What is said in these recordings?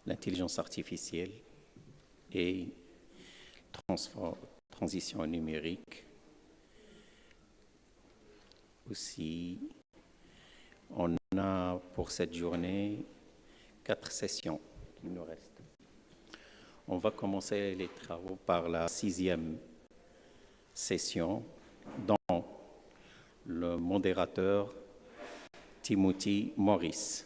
l'intelligence artificielle et transition numérique. Aussi, on a pour cette journée 4 sessions qui nous restent. On va commencer les travaux par la 6e session, dont le modérateur Timothy Morris.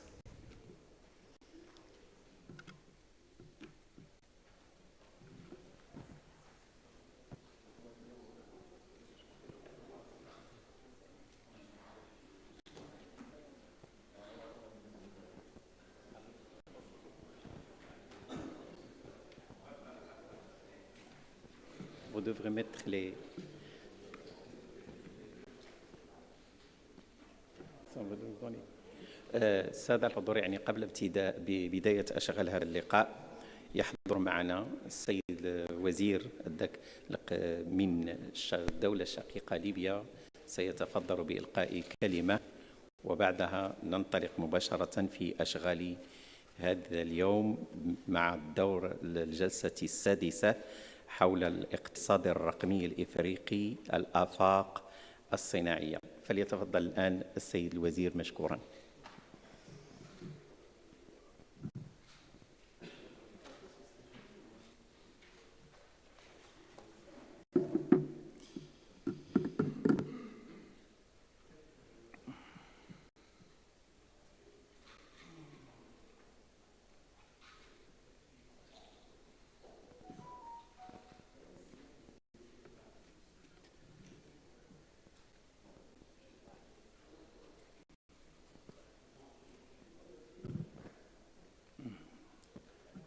Vous devrez mettre les... السادة الحضور، يعني قبل بداية أشغال هذا اللقاء يحضر معنا السيد وزير من الدولة الشقيقة ليبيا، سيتفضل بإلقاء كلمة وبعدها ننطلق مباشرة في أشغال هذا اليوم مع الدور الجلسة السادسة حول الاقتصاد الرقمي الإفريقي الآفاق الصناعية. فليتفضل الآن السيد الوزير مشكورا.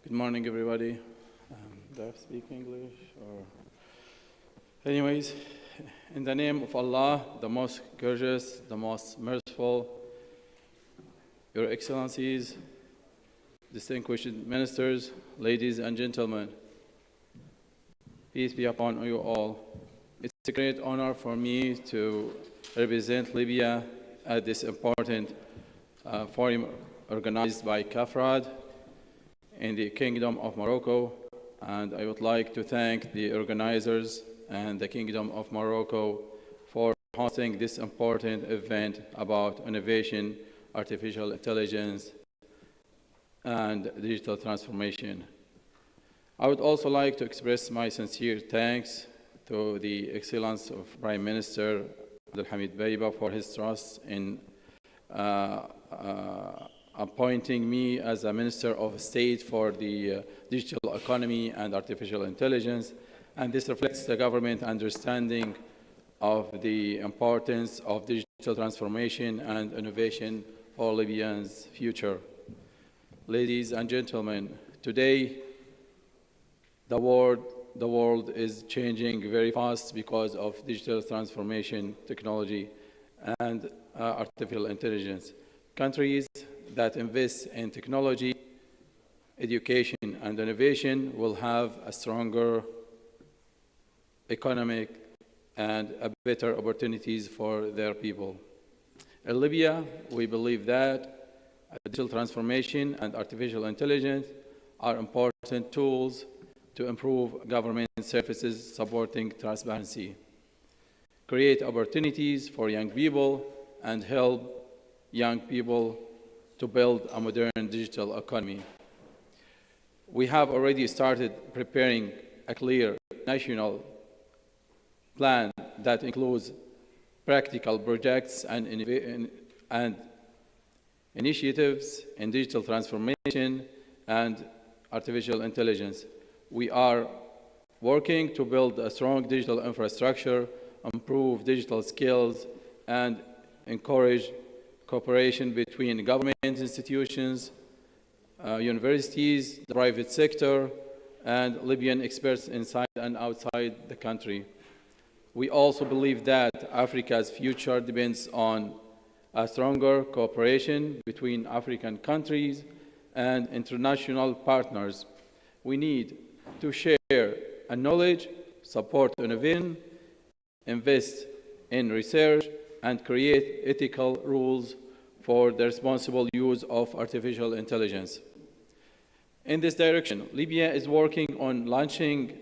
Good morning, everybody. Do I speak English? Anyways, in the name of Allah, the most gracious, the most merciful, Your Excellencies, distinguished ministers, ladies and gentlemen, peace be upon you all. It's a great honor for me to represent Libya at this important forum organized by CAFRAD in the Kingdom of Morocco, and I would like to thank the organizers and the Kingdom of Morocco for hosting this important event about innovation, artificial intelligence, and digital transformation. I would also like to express my sincere thanks to the Excellence of Prime Minister Abdelhamid Beiba for his trust in appointing me as a Minister of State for the digital economy and artificial intelligence, and this reflects the government understanding of the importance of digital transformation and innovation for Libya's future. Ladies and gentlemen, today the world is changing very fast because of digital transformation, technology, and artificial intelligence. Countries that invest in technology, education, and innovation will have a stronger economic and better opportunities for their people. In Libya, we believe that digital transformation and artificial intelligence are important tools to improve government services supporting transparency, create opportunities for young people, and help young people to build a modern digital economy. We have already started preparing a clear national plan that includes practical projects and initiatives in digital transformation and artificial intelligence. We are working to build a strong digital infrastructure, improve digital skills, and encourage cooperation between government institutions, universities, the private sector, and Libyan experts inside and outside the country. We also believe that Africa's future depends on a stronger cooperation between African countries and international partners. We need to share knowledge, support innovation, invest in research, and create ethical rules for the responsible use of artificial intelligence. In this direction, Libya is working on launching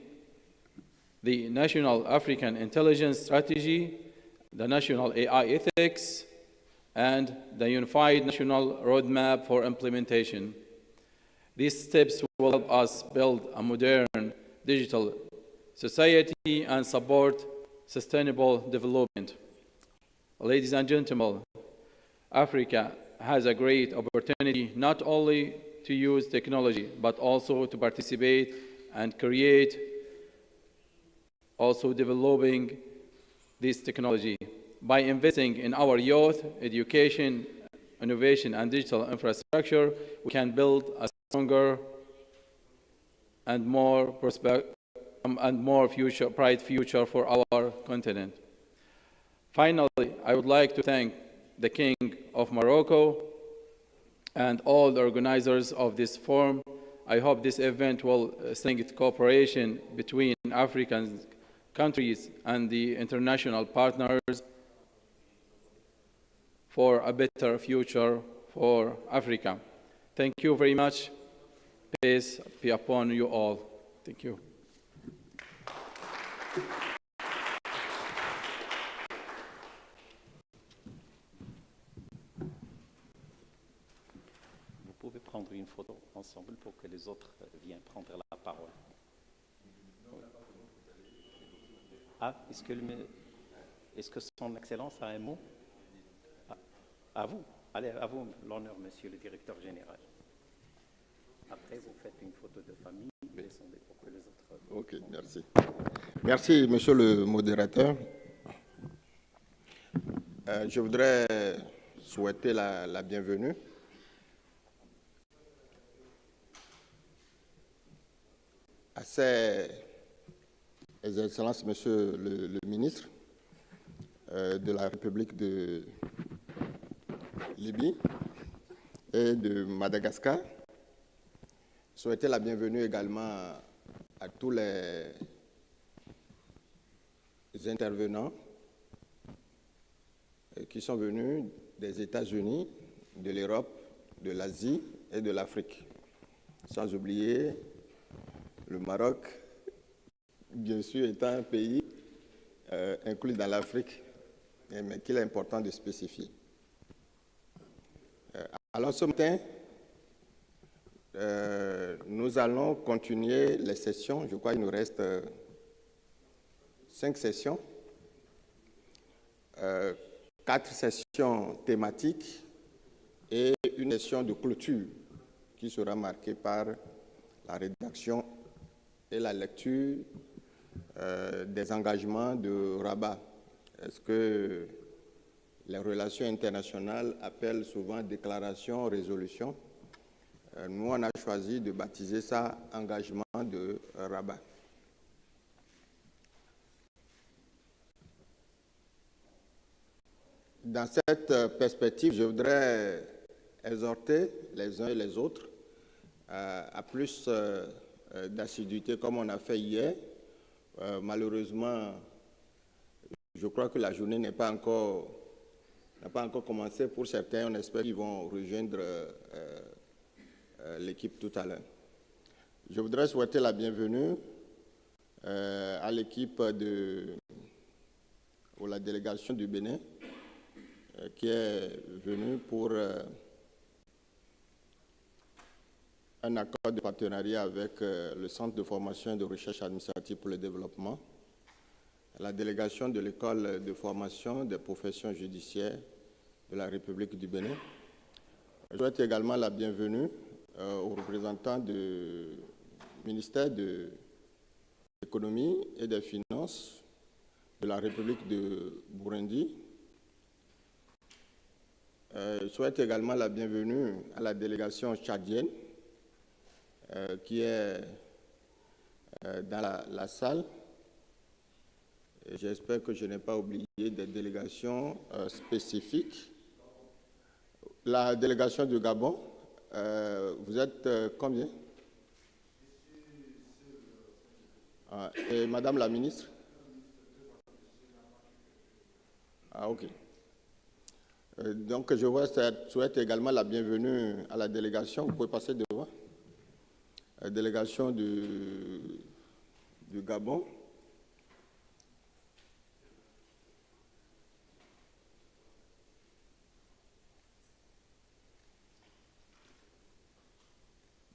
the National African Intelligence Strategy, the National AI Ethics, and the Unified National Roadmap for implementation. These steps will help us build a modern digital society and support sustainable development. Ladies and gentlemen, Africa has a great opportunity not only to use technology, but also to participate and create, also developing this technology. By investing in our youth, education, innovation, and digital infrastructure, we can build a stronger and more bright future for our continent. Finally, I would like to thank the King of Morocco and all the organizers of this forum. I hope this event will strengthen cooperation between African countries and the international partners for a better future for Africa. Thank you very much. Peace be upon you all. Thank you. Vous pouvez prendre une photo ensemble pour que les autres viennent prendre la parole. Ah, est-ce que son Excellence a un mot? À vous. Allez, à vous l'honneur, Monsieur le Directeur Général. Après, vous faites une photo de famille, descendez pour que les autres... Ok, merci. Merci, Monsieur le modérateur. Je voudrais souhaiter la bienvenue à Ses Excellences, Monsieur le ministre de la République de Libye et de Madagascar. Souhaiter la bienvenue également à tous les intervenants qui sont venus des États-Unis, de l'Europe, de l'Asie et de l'Afrique. Sans oublier le Maroc, bien sûr, étant un pays inclus dans l'Afrique, mais qu'il est important de spécifier. Alors ce matin, nous allons continuer les sessions. Je crois qu'il nous reste 5 sessions, 4 sessions thématiques et une session de clôture qui sera marquée par la rédaction et la lecture des engagements de Rabat. Est-ce que les relations internationales appellent souvent déclaration, résolution? Nous, on a choisi de baptiser ça engagement de Rabat. Dans cette perspective, je voudrais exhorter les uns et les autres à plus d'assiduité comme on a fait hier. Malheureusement, je crois que la journée n'a pas encore commencé pour certains. On espère qu'ils vont rejoindre l'équipe tout à l'heure. Je voudrais souhaiter la bienvenue à l'équipe ou la délégation du Bénin qui est venue pour un accord de partenariat avec le Centre de formation et de recherche administrative pour le développement, la délégation de l'école de formation des professions judiciaires de la République du Bénin. Je souhaite également la bienvenue aux représentants du ministère de l'économie et des finances de la République de Burundi. Je souhaite également la bienvenue à la délégation tchadienne qui est dans la salle. J'espère que je n'ai pas oublié des délégations spécifiques. La délégation du Gabon, vous êtes combien? Et Madame la ministre? Ah, ok. Donc, je souhaite également la bienvenue à la délégation. Vous pouvez passer devant. délégation du Gabon.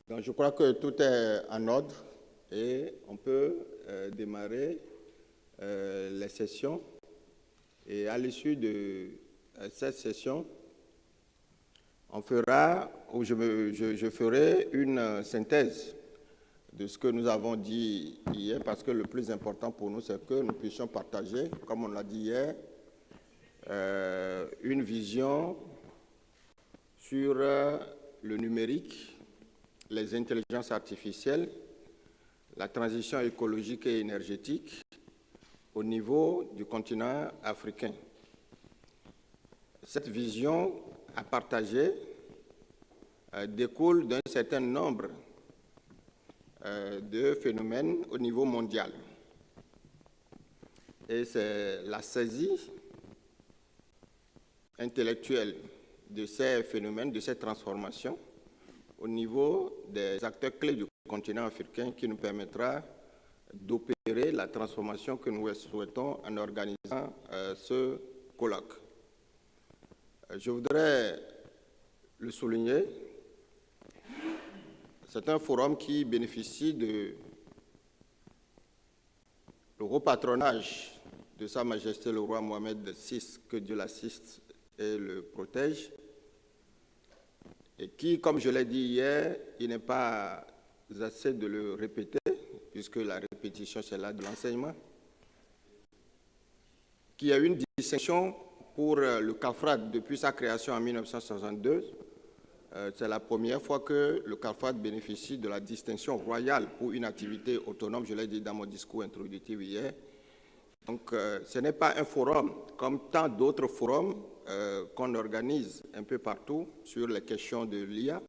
Donc, je crois que tout est en ordre et on peut démarrer les sessions. Et à l'issue de cette session, on fera, ou je ferai une synthèse de ce que nous avons dit hier, parce que le plus important pour nous, c'est que nous puissions partager, comme on l'a dit hier, une vision sur le numérique, les intelligences artificielles, la transition écologique et énergétique au niveau du continent africain. Cette vision à partager découle d'un certain nombre de phénomènes au niveau mondial. Et c'est la saisie intellectuelle de ces phénomènes, de ces transformations, au niveau des acteurs clés du continent africain qui nous permettra d'opérer la transformation que nous souhaitons en organisant ce colloque. Je voudrais le souligner, c'est un forum qui bénéficie de le haut patronage de Sa Majesté le roi Mohamed VI, que Dieu l'assiste et le protège, et qui, comme je l'ai dit hier, il n'est pas assez de le répéter, puisque la répétition, c'est là de l'enseignement, qui a une distinction pour le CAFRAD depuis sa création en 1962. C'est la première fois que le CAFRAD bénéficie de la distinction royale pour une activité autonome, je l'ai dit dans mon discours introductif hier. Donc, ce n'est pas un forum comme tant d'autres forums qu'on organise un peu partout sur les questions de l'IA,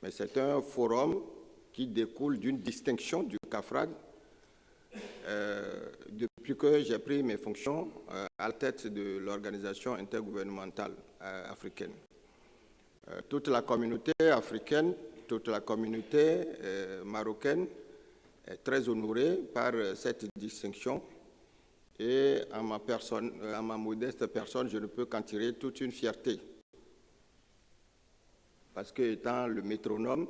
mais c'est un forum qui découle d'une distinction du CAFRAD depuis que j'ai pris mes fonctions à la tête de l'organisation intergouvernementale africaine. Toute la communauté africaine, toute la communauté marocaine est très honorée par cette distinction. Et à ma modeste personne, je ne peux qu'en tirer toute une fierté. Parce que étant le métronome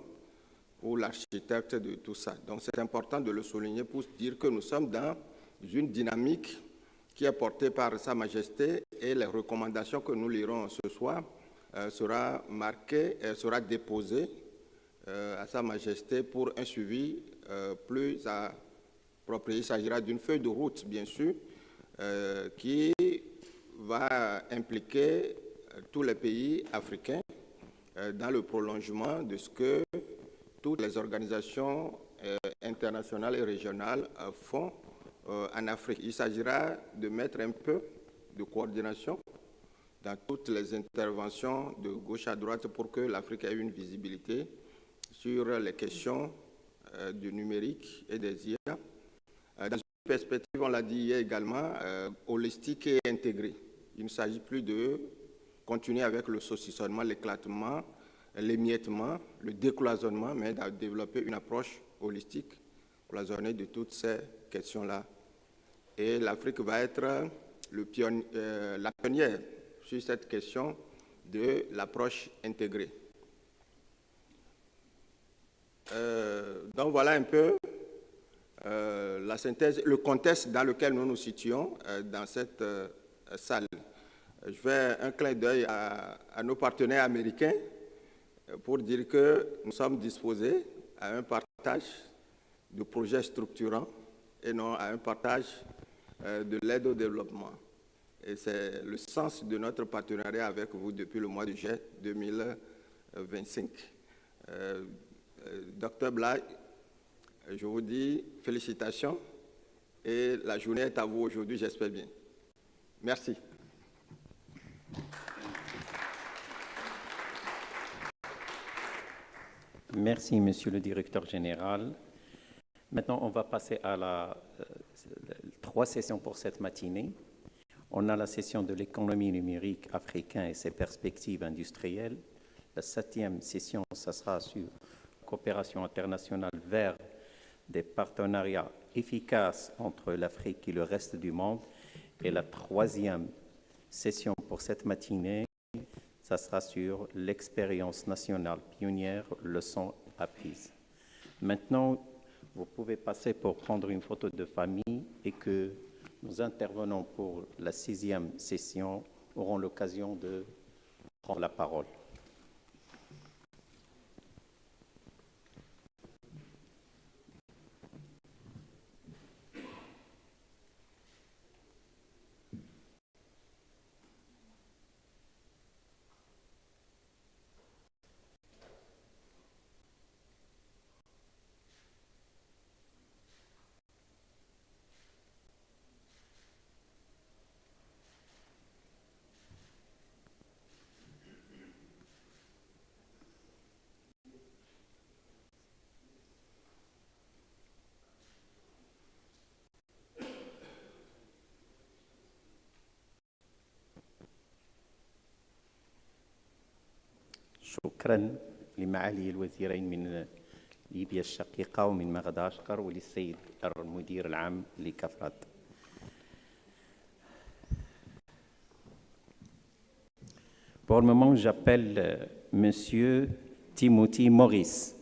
ou l'architecte de tout ça. Donc c'est important de le souligner pour dire que nous sommes dans une dynamique qui est portée par Sa Majesté et les recommandations que nous lirons ce soir sera marquée, sera déposée à Sa Majesté pour un suivi plus approprié. Il s'agira d'une feuille de route, bien sûr, qui va impliquer tous les pays africains dans le prolongement de ce que toutes les organisations internationales et régionales font en Afrique. Il s'agira de mettre un peu de coordination dans toutes les interventions de gauche à droite pour que l'Afrique ait une visibilité sur les questions du numérique et des IA. Dans une perspective, on l'a dit hier également, holistique et intégrée. Il ne s'agit plus de continuer avec le saucissonnement, l'éclatement, l'émiettement, le décloisonnement, mais de développer une approche holistique, cloisonnée de toutes ces questions-là. Et l'Afrique va être la pionnière sur cette question de l'approche intégrée. Donc voilà un peu la synthèse, le contexte dans lequel nous nous situons dans cette salle. Je fais un clin d'œil à nos partenaires américains pour dire que nous sommes disposés à un partage de projets structurants et non à un partage de l'aide au développement. Et c'est le sens de notre partenariat avec vous depuis le mois de juillet 2025. Docteur Blay, je vous dis félicitations et la journée est à vous aujourd'hui, j'espère bien. Merci. Merci, Monsieur le Directeur Général. Maintenant, on va passer à trois sessions pour cette matinée. On a la session de l'économie numérique africaine et ses perspectives industrielles. La 7e session, ça sera sur coopération internationale vers des partenariats efficaces entre l'Afrique et le reste du monde. Et la troisième session pour cette matinée, ça sera sur l'expérience nationale pionnière, leçons apprises. Maintenant, vous pouvez passer pour prendre une photo de famille et que nos intervenants pour la 6e session auront l'occasion de prendre la parole. شكرا لمعالي الوزيرين من ليبيا الشقيقة ومن مدغشقر وللسيد المدير العام لكفرات. Pour le moment, j'appelle Monsieur Timothy Morris.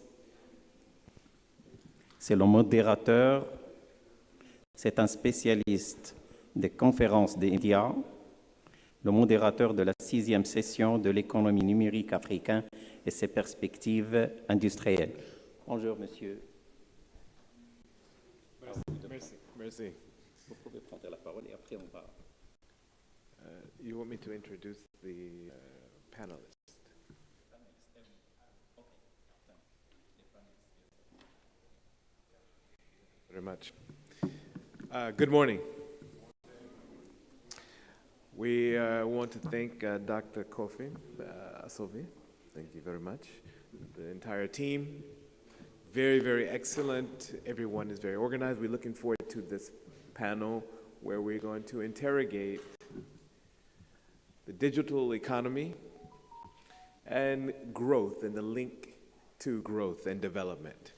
C'est le modérateur, c'est un spécialiste des conférences des médias, le modérateur de la 6e session de l'économie numérique africaine et ses perspectives industrielles. Bonjour, monsieur. Merci. Vous pouvez prendre la parole et après on va. You want me to introduce the panelists? Very much. Good morning. We want to thank Dr. Kofi Asovi. Thank you very much. The entire team, very, very excellent. Everyone is very organized. We're looking forward to this panel where we're going to interrogate the digital economy and growth and the link to growth and development.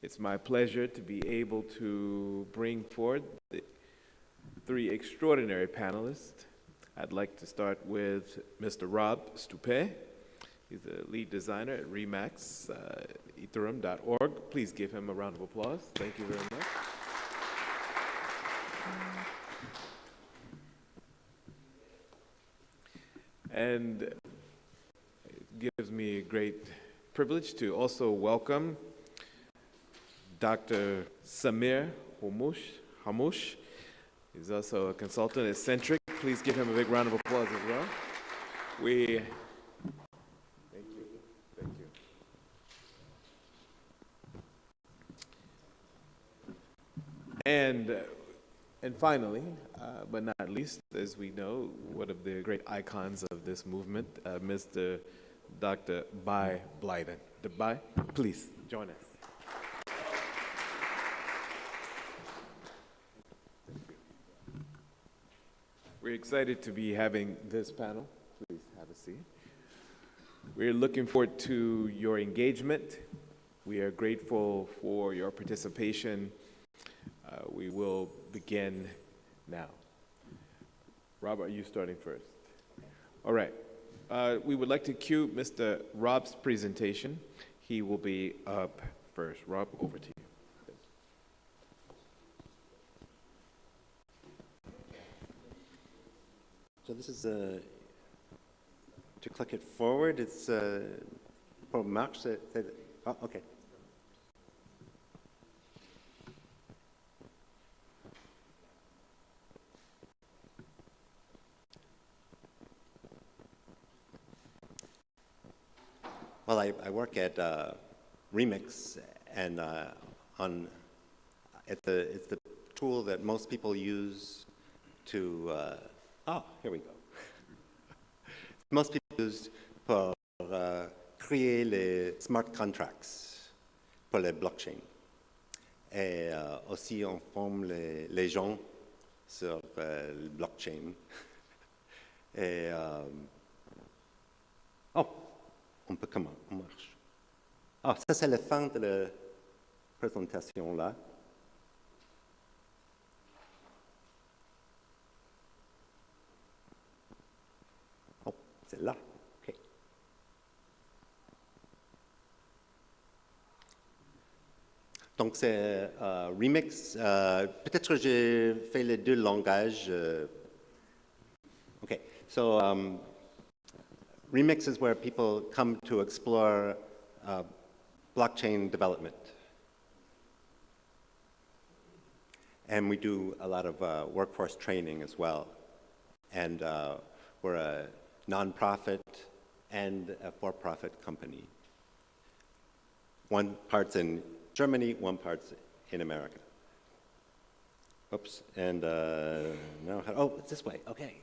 It's my pleasure to be able to bring forward the 3 extraordinary panelists. I'd like to start with Mr. Rob Stupé. He's the lead designer at Remax, Ethereum.org. Please give him a round of applause. Thank you very much. And it gives me a great privilege to also welcome Dr. Samir Hamouche. He's also a consultant at Centric. Please give him a big round of applause as well. Thank you. And finally, but not least, as we know, one of the great icons of this movement, Mr. Dr. Bai Blyden. Bai, please join us. We're excited to be having this panel. Please have a seat. We're looking forward to your engagement. We are grateful for your participation. We will begin now. Rob, are you starting first? All right. We would like to cue Mr. Rob's presentation. He will be up first. Rob, over to you. So this is to click it forward. It's pour marche. Oh, okay. Well, I work at Remix, and it's the tool that most people use to. Here we go. Most people use pour créer les smart contracts pour les blockchains. Et aussi, on forme les gens sur le blockchain. Et on peut comment? On marche. Ah, ça c'est la fin de la présentation là. Oh, c'est là. OK. Donc c'est Remix. Peut-être que j'ai fait les deux langages. OK. So Remix is where people come to explore blockchain development. And we do a lot of workforce training as well. And we're a nonprofit and a for-profit company. One part's in Germany, one part's in America. Oops, and now, oh, it's this way, okay.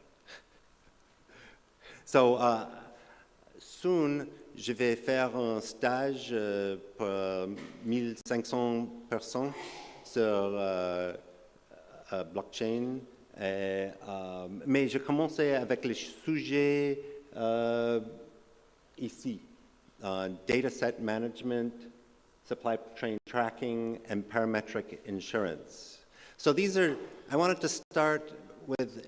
So, soon, je vais faire un stage pour 1500 personnes sur blockchain. Mais je commençais avec les sujets ici. Data set management, supply chain tracking, and parametric insurance. So these are, I wanted to start with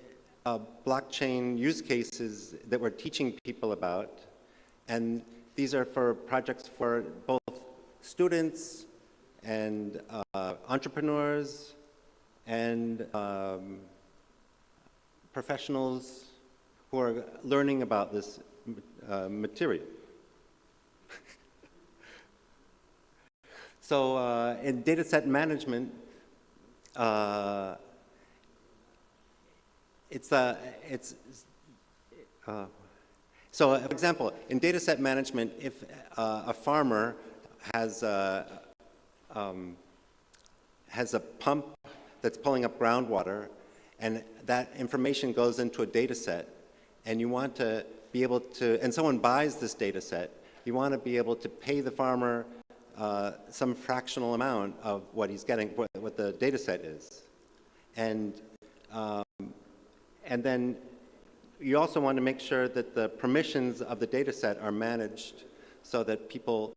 blockchain use cases that we're teaching people about. And these are for projects for both students and entrepreneurs and professionals who are learning about this material. So in data set management, so, for example, in data set management, if a farmer has a pump that's pulling up groundwater, and that information goes into a data set, and you want to be able to, and someone buys this data set, you want to be able to pay the farmer some fractional amount of what he's getting, what the data set is. And then you also want to make sure that the permissions of the data set are managed so that people,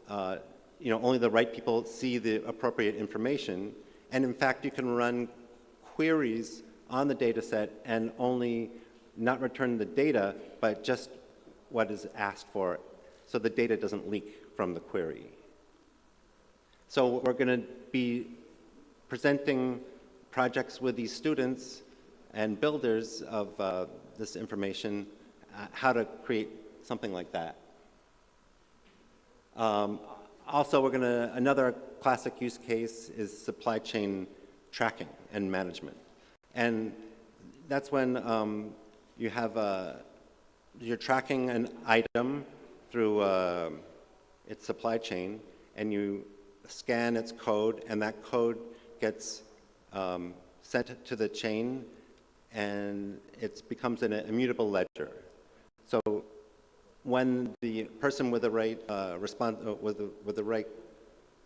only the right people see the appropriate information. And in fact, you can run queries on the data set and only not return the data, but just what is asked for, so the data doesn't leak from the query. So we're going to be presenting projects with these students and builders of this information, how to create something like that. Also, another classic use case is supply chain tracking and management. And that's when you have, you're tracking an item through its supply chain, and you scan its code, and that code gets sent to the chain, and it becomes an immutable ledger. So when the person with the right with the right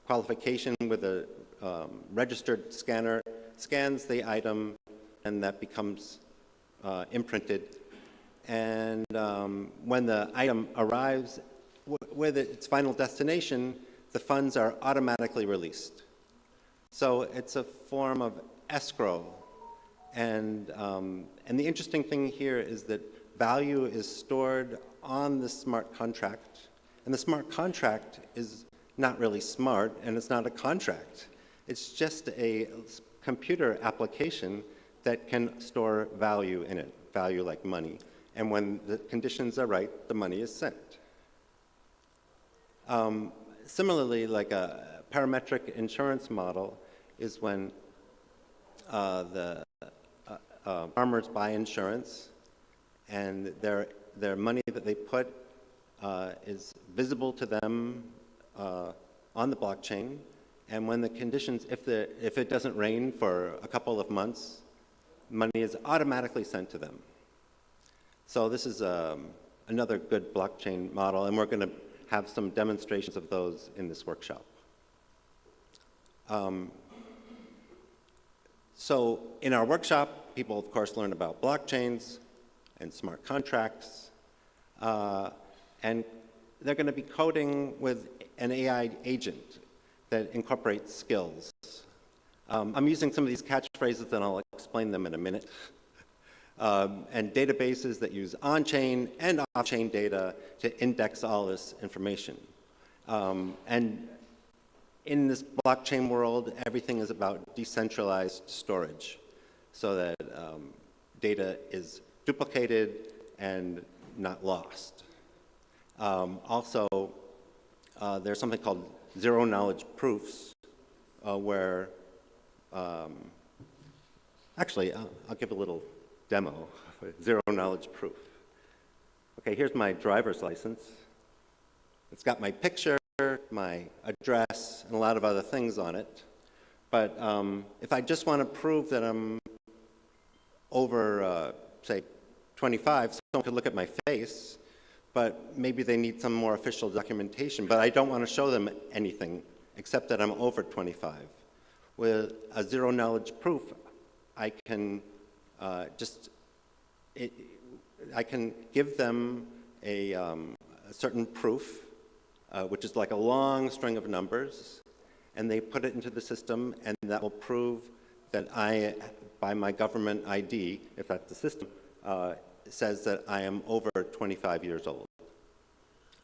qualification, with a registered scanner, scans the item, and that becomes imprinted. And when the item arrives with its final destination, the funds are automatically released. So it's a form of escrow. And the interesting thing here is that value is stored on the smart contract. And the smart contract is not really smart, and it's not a contract. It's just a computer application that can store value in it, value like money. And when the conditions are right, the money is sent. Similarly, like a parametric insurance model is when the farmers buy insurance, and their money that they put is visible to them on the blockchain. And when the conditions, if it doesn't rain for a couple of months, money is automatically sent to them. So this is another good blockchain model, and we're going to have some demonstrations of those in this workshop. So in our workshop, people, of course, learn about blockchains and smart contracts, and they're going to be coding with an AI agent that incorporates skills. I'm using some of these catchphrases, and I'll explain them in a minute. And databases that use on-chain and off-chain data to index all this information. And in this blockchain world, everything is about decentralized storage so that data is duplicated and not lost. Also, there's something called zero-knowledge proofs where, actually, I'll give a little demo of a zero-knowledge proof. Okay, here's my driver's license. It's got my picture, my address, and a lot of other things on it. But if I just want to prove that I'm over, say, 25, someone could look at my face, but maybe they need some more official documentation, but I don't want to show them anything except that I'm over 25. With a zero-knowledge proof, I can I can give them a certain proof, which is like a long string of numbers, and they put it into the system, and that will prove that I, by my government ID, if that's the system, says that I am over 25 years old.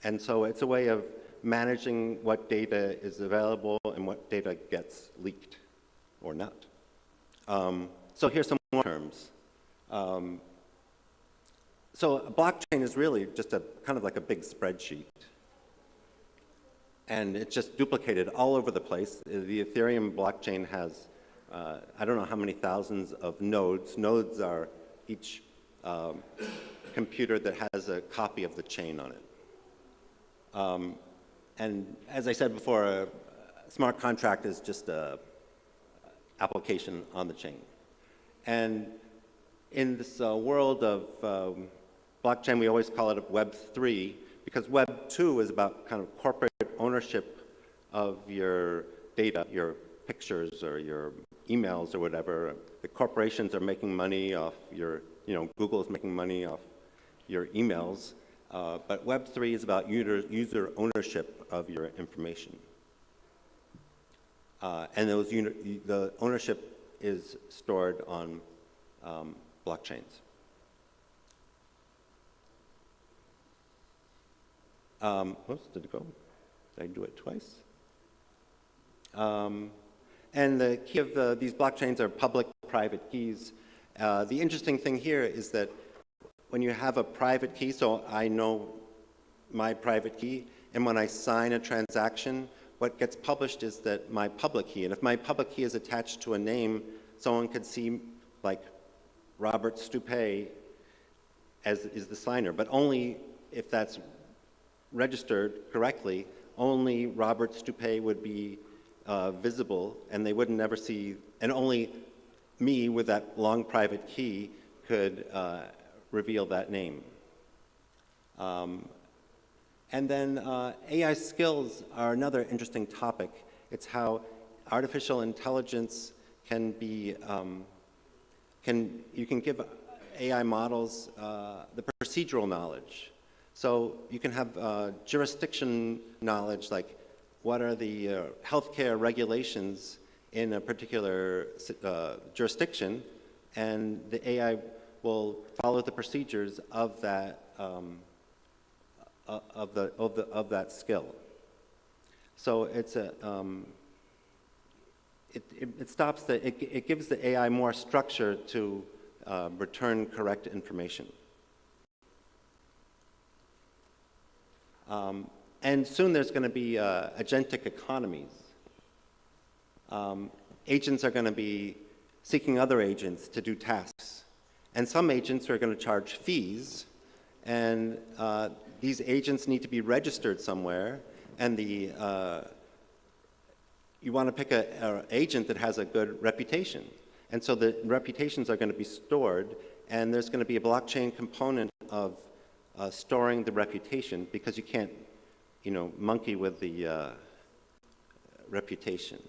And so it's a way of managing what data is available and what data gets leaked or not. So here's some more terms. So a blockchain is really just a kind of like a big spreadsheet. And it's just duplicated all over the place. The Ethereum blockchain has, I don't know how many thousands of nodes. Nodes are each computer that has a copy of the chain on it. And as I said before, a smart contract is just an application on the chain. And in this world of blockchain, we always call it Web 3, because Web 2 is about kind of corporate ownership of your data, your pictures or your emails or whatever. The corporations are making money off your, Google is making money off your emails. But Web 3 is about user ownership of your information. And the ownership is stored on blockchains. Oops, did it go? Did I do it twice? And the key of these blockchains are public-private keys. The interesting thing here is that when you have a private key, so I know my private key, and when I sign a transaction, what gets published is that my public key. And if my public key is attached to a name, someone could see, like, Robert Stupé as is the signer, but only if that's registered correctly, only Robert Stupé would be visible, and they would never see, and only me with that long private key could reveal that name. And then AI skills are another interesting topic. It's how artificial intelligence can be, you can give AI models the procedural knowledge. So you can have jurisdiction knowledge, like what are the healthcare regulations in a particular jurisdiction, and the AI will follow the procedures of that of that skill. So it's a it gives the AI more structure to return correct information. And soon there's going to be agentic economies. Agents are going to be seeking other agents to do tasks. And some agents are going to charge fees, and these agents need to be registered somewhere, and you want to pick an agent that has a good reputation. And so the reputations are going to be stored, and there's going to be a blockchain component of storing the reputation, because you can't, monkey with the reputation.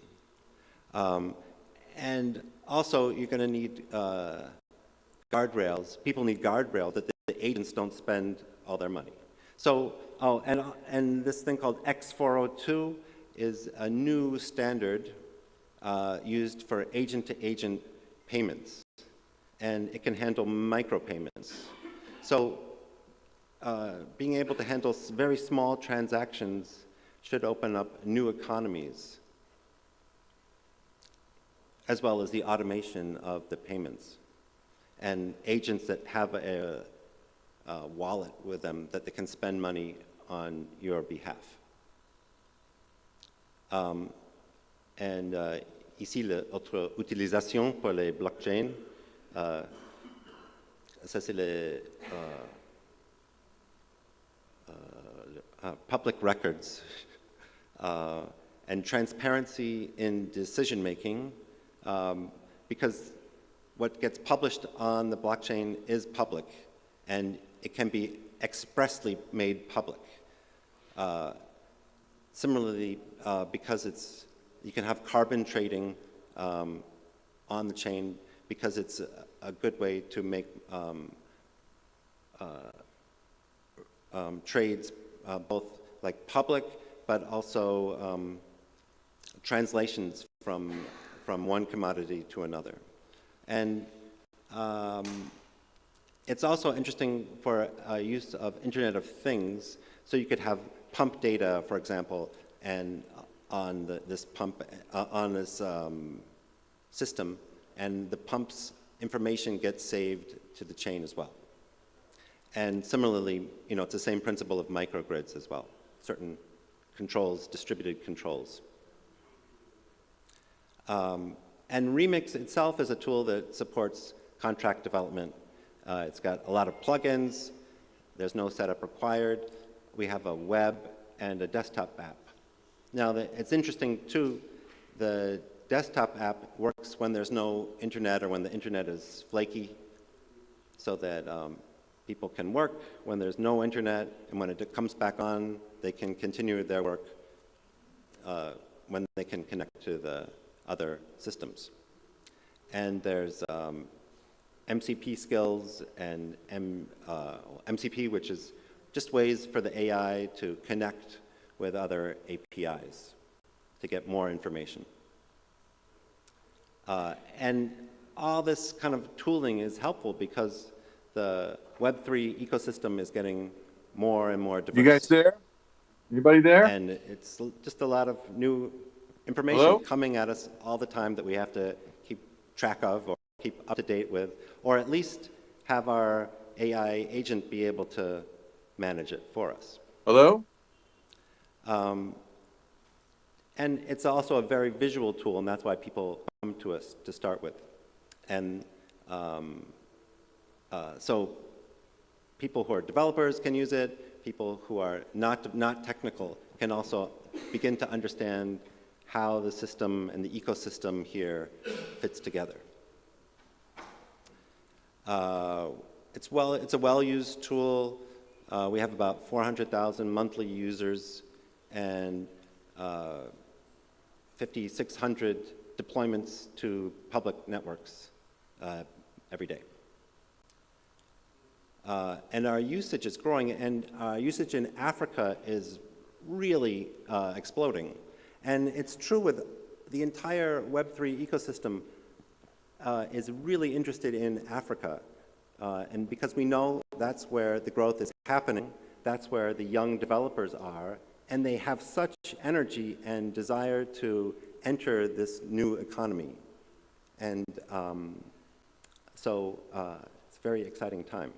And also, you're going to need guardrails. People need guardrails that the agents don't spend all their money. So Oh, and this thing called X402 is a new standard used for agent-to-agent payments, and it can handle micropayments. So being able to handle very small transactions should open up new economies, as well as the automation of the payments, and agents that have a wallet with them that they can spend money on your behalf. Ici, l'autre utilisation pour les blockchains, ça c'est le public records and transparency in decision making, because what gets published on the blockchain is public, and it can be expressly made public. Similarly, because you can have carbon trading on the chain, because it's a good way to make trades both like public, but also translations from one commodity to another. And it's also interesting for use of Internet of Things. So you could have pump data, for example, and on this pump on this system, and the pump's information gets saved to the chain as well. And similarly, it's the same principle of microgrids as well. Certain controls, distributed controls. And Remix itself is a tool that supports contract development. It's got a lot of plugins. There's no setup required. We have a web and a desktop app. Now, it's interesting, too, the desktop app works when there's no internet or when the internet is flaky, so that people can work when there's no internet, and when it comes back on, they can continue their work when they can connect to the other systems. And there's MCP skills and MCP, which is just ways for the AI to connect with other APIs to get more information. And all this kind of tooling is helpful because the Web3 ecosystem is getting more and more diverse. You guys there? Anybody there? And it's just a lot of new information coming at us all the time that we have to keep track of or keep up to date with, or at least have our AI agent be able to manage it for us. Hello? And it's also a very visual tool, and that's why people come to us to start with. And so people who are developers can use it. People who are not technical can also begin to understand how the system and the ecosystem here fits together. It's a well-used tool. We have about 400,000 monthly users and 5,600 deployments to public networks every day. And our usage is growing, and our usage in Africa is really exploding. And it's true with the entire Web3 ecosystem is really interested in Africa. And because we know that's where the growth is happening, that's where the young developers are, and they have such energy and desire to enter this new economy. And so it's a very exciting time.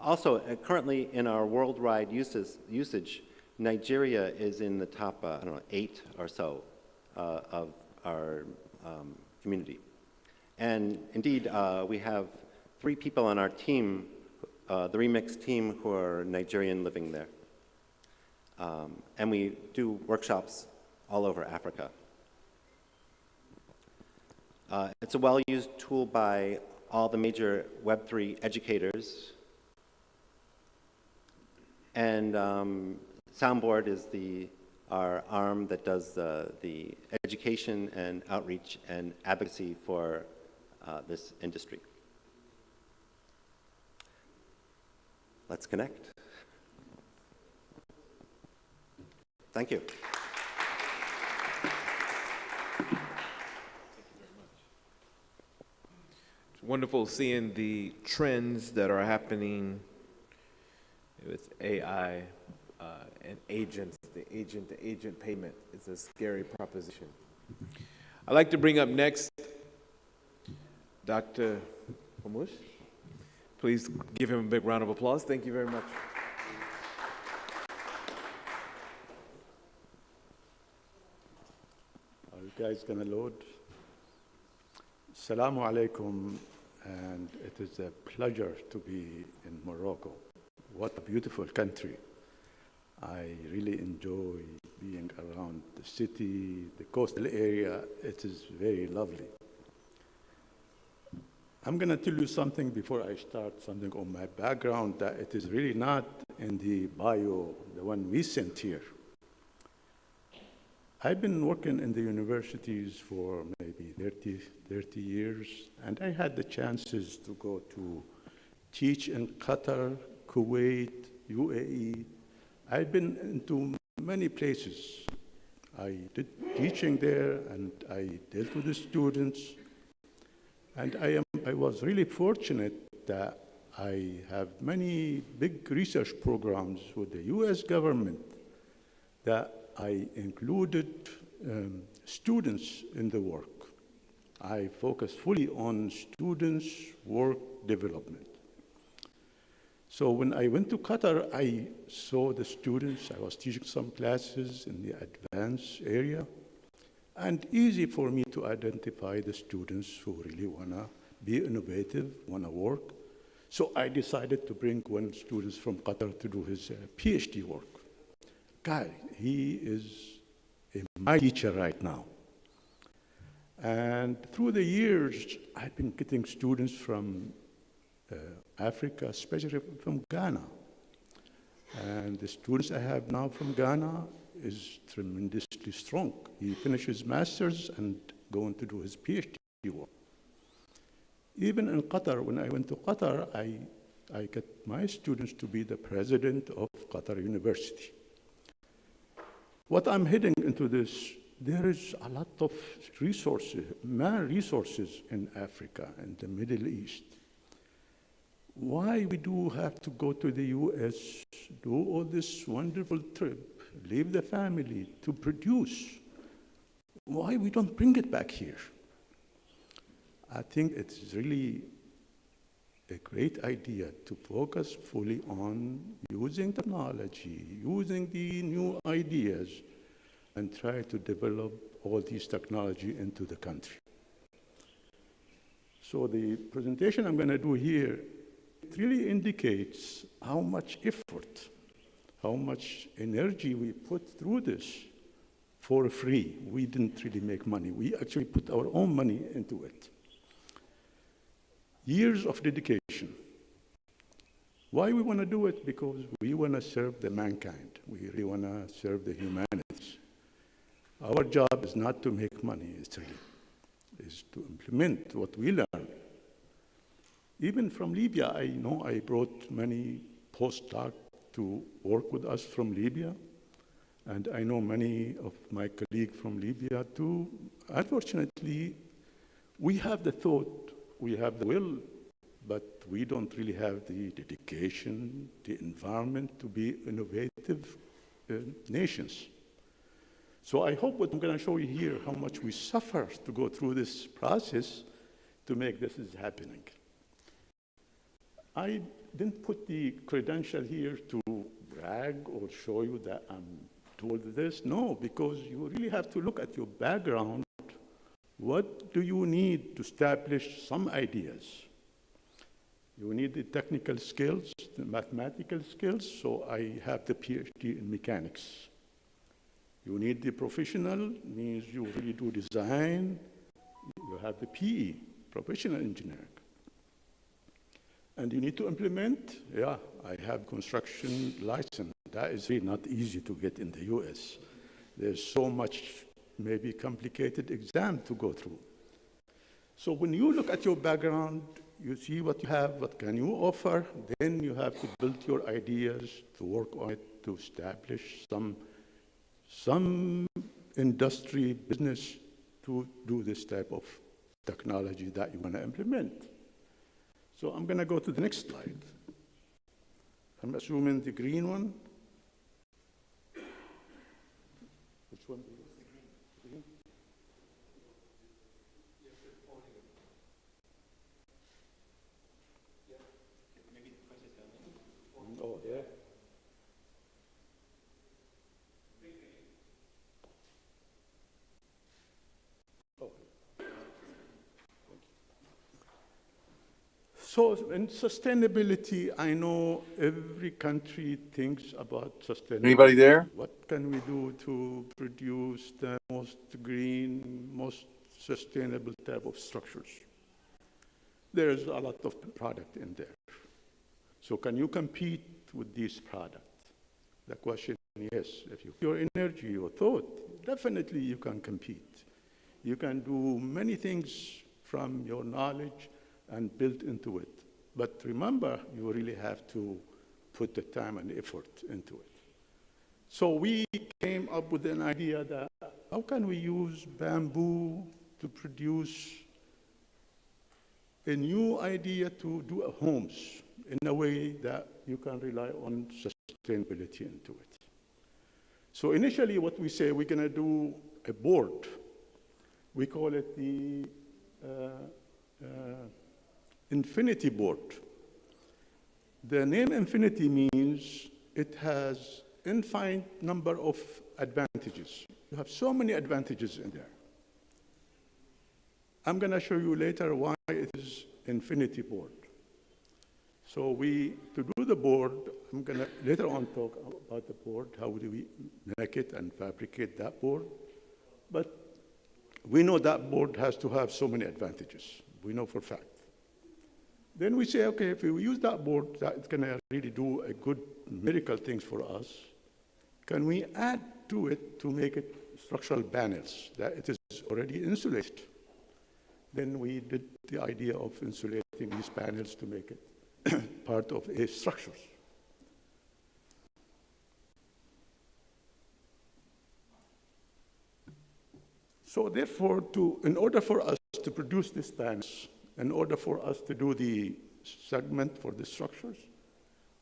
Also, currently in our worldwide usage, Nigeria is in the top, 8 or so of our community. And indeed, we have 3 people on our team, the Remix team, who are Nigerian living there. And we do workshops all over Africa. It's a well-used tool by all the major Web3 educators. And Soundboard is our arm that does the education and outreach and advocacy for this industry. let's connect. Thank you. It's wonderful seeing the trends that are happening with AI and agents. The agent-to-agent payment is a scary proposition. I'd like to bring up next Dr. Homush. Please give him a big round of applause. Thank you very much. Are you guys going to load? Assalamu alaikum, and it is a pleasure to be in Morocco. What a beautiful country. I really enjoy being around the city, the coastal area. It is very lovely. I'm going to tell you something before I start, something on my background that it is really not in the bio, the one we sent here. I've been working in the universities for maybe 30 years, and I had the chances to go to teach in Qatar, Kuwait, UAE. I've been into many places. I did teaching there, and I dealt with the students. And I was really fortunate that I have many big research programs with the US government that I included students in the work. I focus fully on students' work development. So when I went to Qatar, I saw the students. I was teaching some classes in the advanced area. And easy for me to identify the students who really want to be innovative, want to work. So I decided to bring one student from Qatar to do his PhD work. Guy, he is my teacher right now. And through the years, I've been getting students from Africa, especially from Ghana. And the students I have now from Ghana is tremendously strong. He finished his master's and going to do his PhD work. Even in Qatar, when I went to Qatar, I got my students to be the president of Qatar University. What I'm heading into this, there is a lot of resources, man resources in Africa and the Middle East. Why we do have to go to the US, do all this wonderful trip, leave the family to produce? Why we don't bring it back here? I think it's really a great idea to focus fully on using technology, using the new ideas, and try to develop all these technology into the country. So the presentation I'm going to do here, it really indicates how much effort, how much energy we put through this for free. We didn't really make money. We actually put our own money into it. Years of dedication. Why we want to do it? Because we want to serve the mankind. We really want to serve the humanities. Our job is not to make money, it's to implement what we learn. Even from Libya, I know I brought many postdocs to work with us from Libya, and I know many of my colleagues from Libya too. Unfortunately, we have the thought, we have the will, but we don't really have the dedication, the environment to be innovative nations. So I hope what I'm going to show you here, how much we suffer to go through this process to make this is happening. I didn't put the credential here to brag or show you that I'm doing this. No, because you really have to look at your background. What do you need to establish some ideas? You need the technical skills, the mathematical skills, so I have the PhD in mechanics. You need the professional, means you really do design. You have the PE, professional engineering. And you need to implement, yeah, I have construction license. That is really not easy to get in the US. There's so much maybe complicated exam to go through. So when you look at your background, you see what you have, what can you offer, then you have to build your ideas, to work on it, to establish some industry, business to do this type of technology that you want to implement. So I'm going to go to the next slide. I'm assuming the green one. Which one? Green? Oh, yeah. So in sustainability, I know every country thinks about sustainability. Anybody there? What can we do to produce the most green, most sustainable type of structures? There's a lot of product in there. So can you compete with these products? The question is yes. If you your energy, your thought, definitely you can compete. You can do many things from your knowledge and build into it. But remember, you really have to put the time and effort into it. So we came up with an idea that how can we use bamboo to produce a new idea to do homes in a way that you can rely on sustainability into it. So initially what we say, we're going to do a board. We call it the Infinity Board. The name Infinity means it has infinite number of advantages. You have so many advantages in there. I'm going to show you later why it is Infinity Board. So to do the board, I'm going to later on talk about the board, how do we make it and fabricate that board. But we know that board has to have so many advantages. We know for a fact. Then we say, okay, if we use that board, that's going to really do a good miracle things for us. Can we add to it to make it structural panels that it is already insulated? Then we did the idea of insulating these panels to make it part of a structure. So therefore, in order for us to produce these panels, in order for us to do the segment for the structures,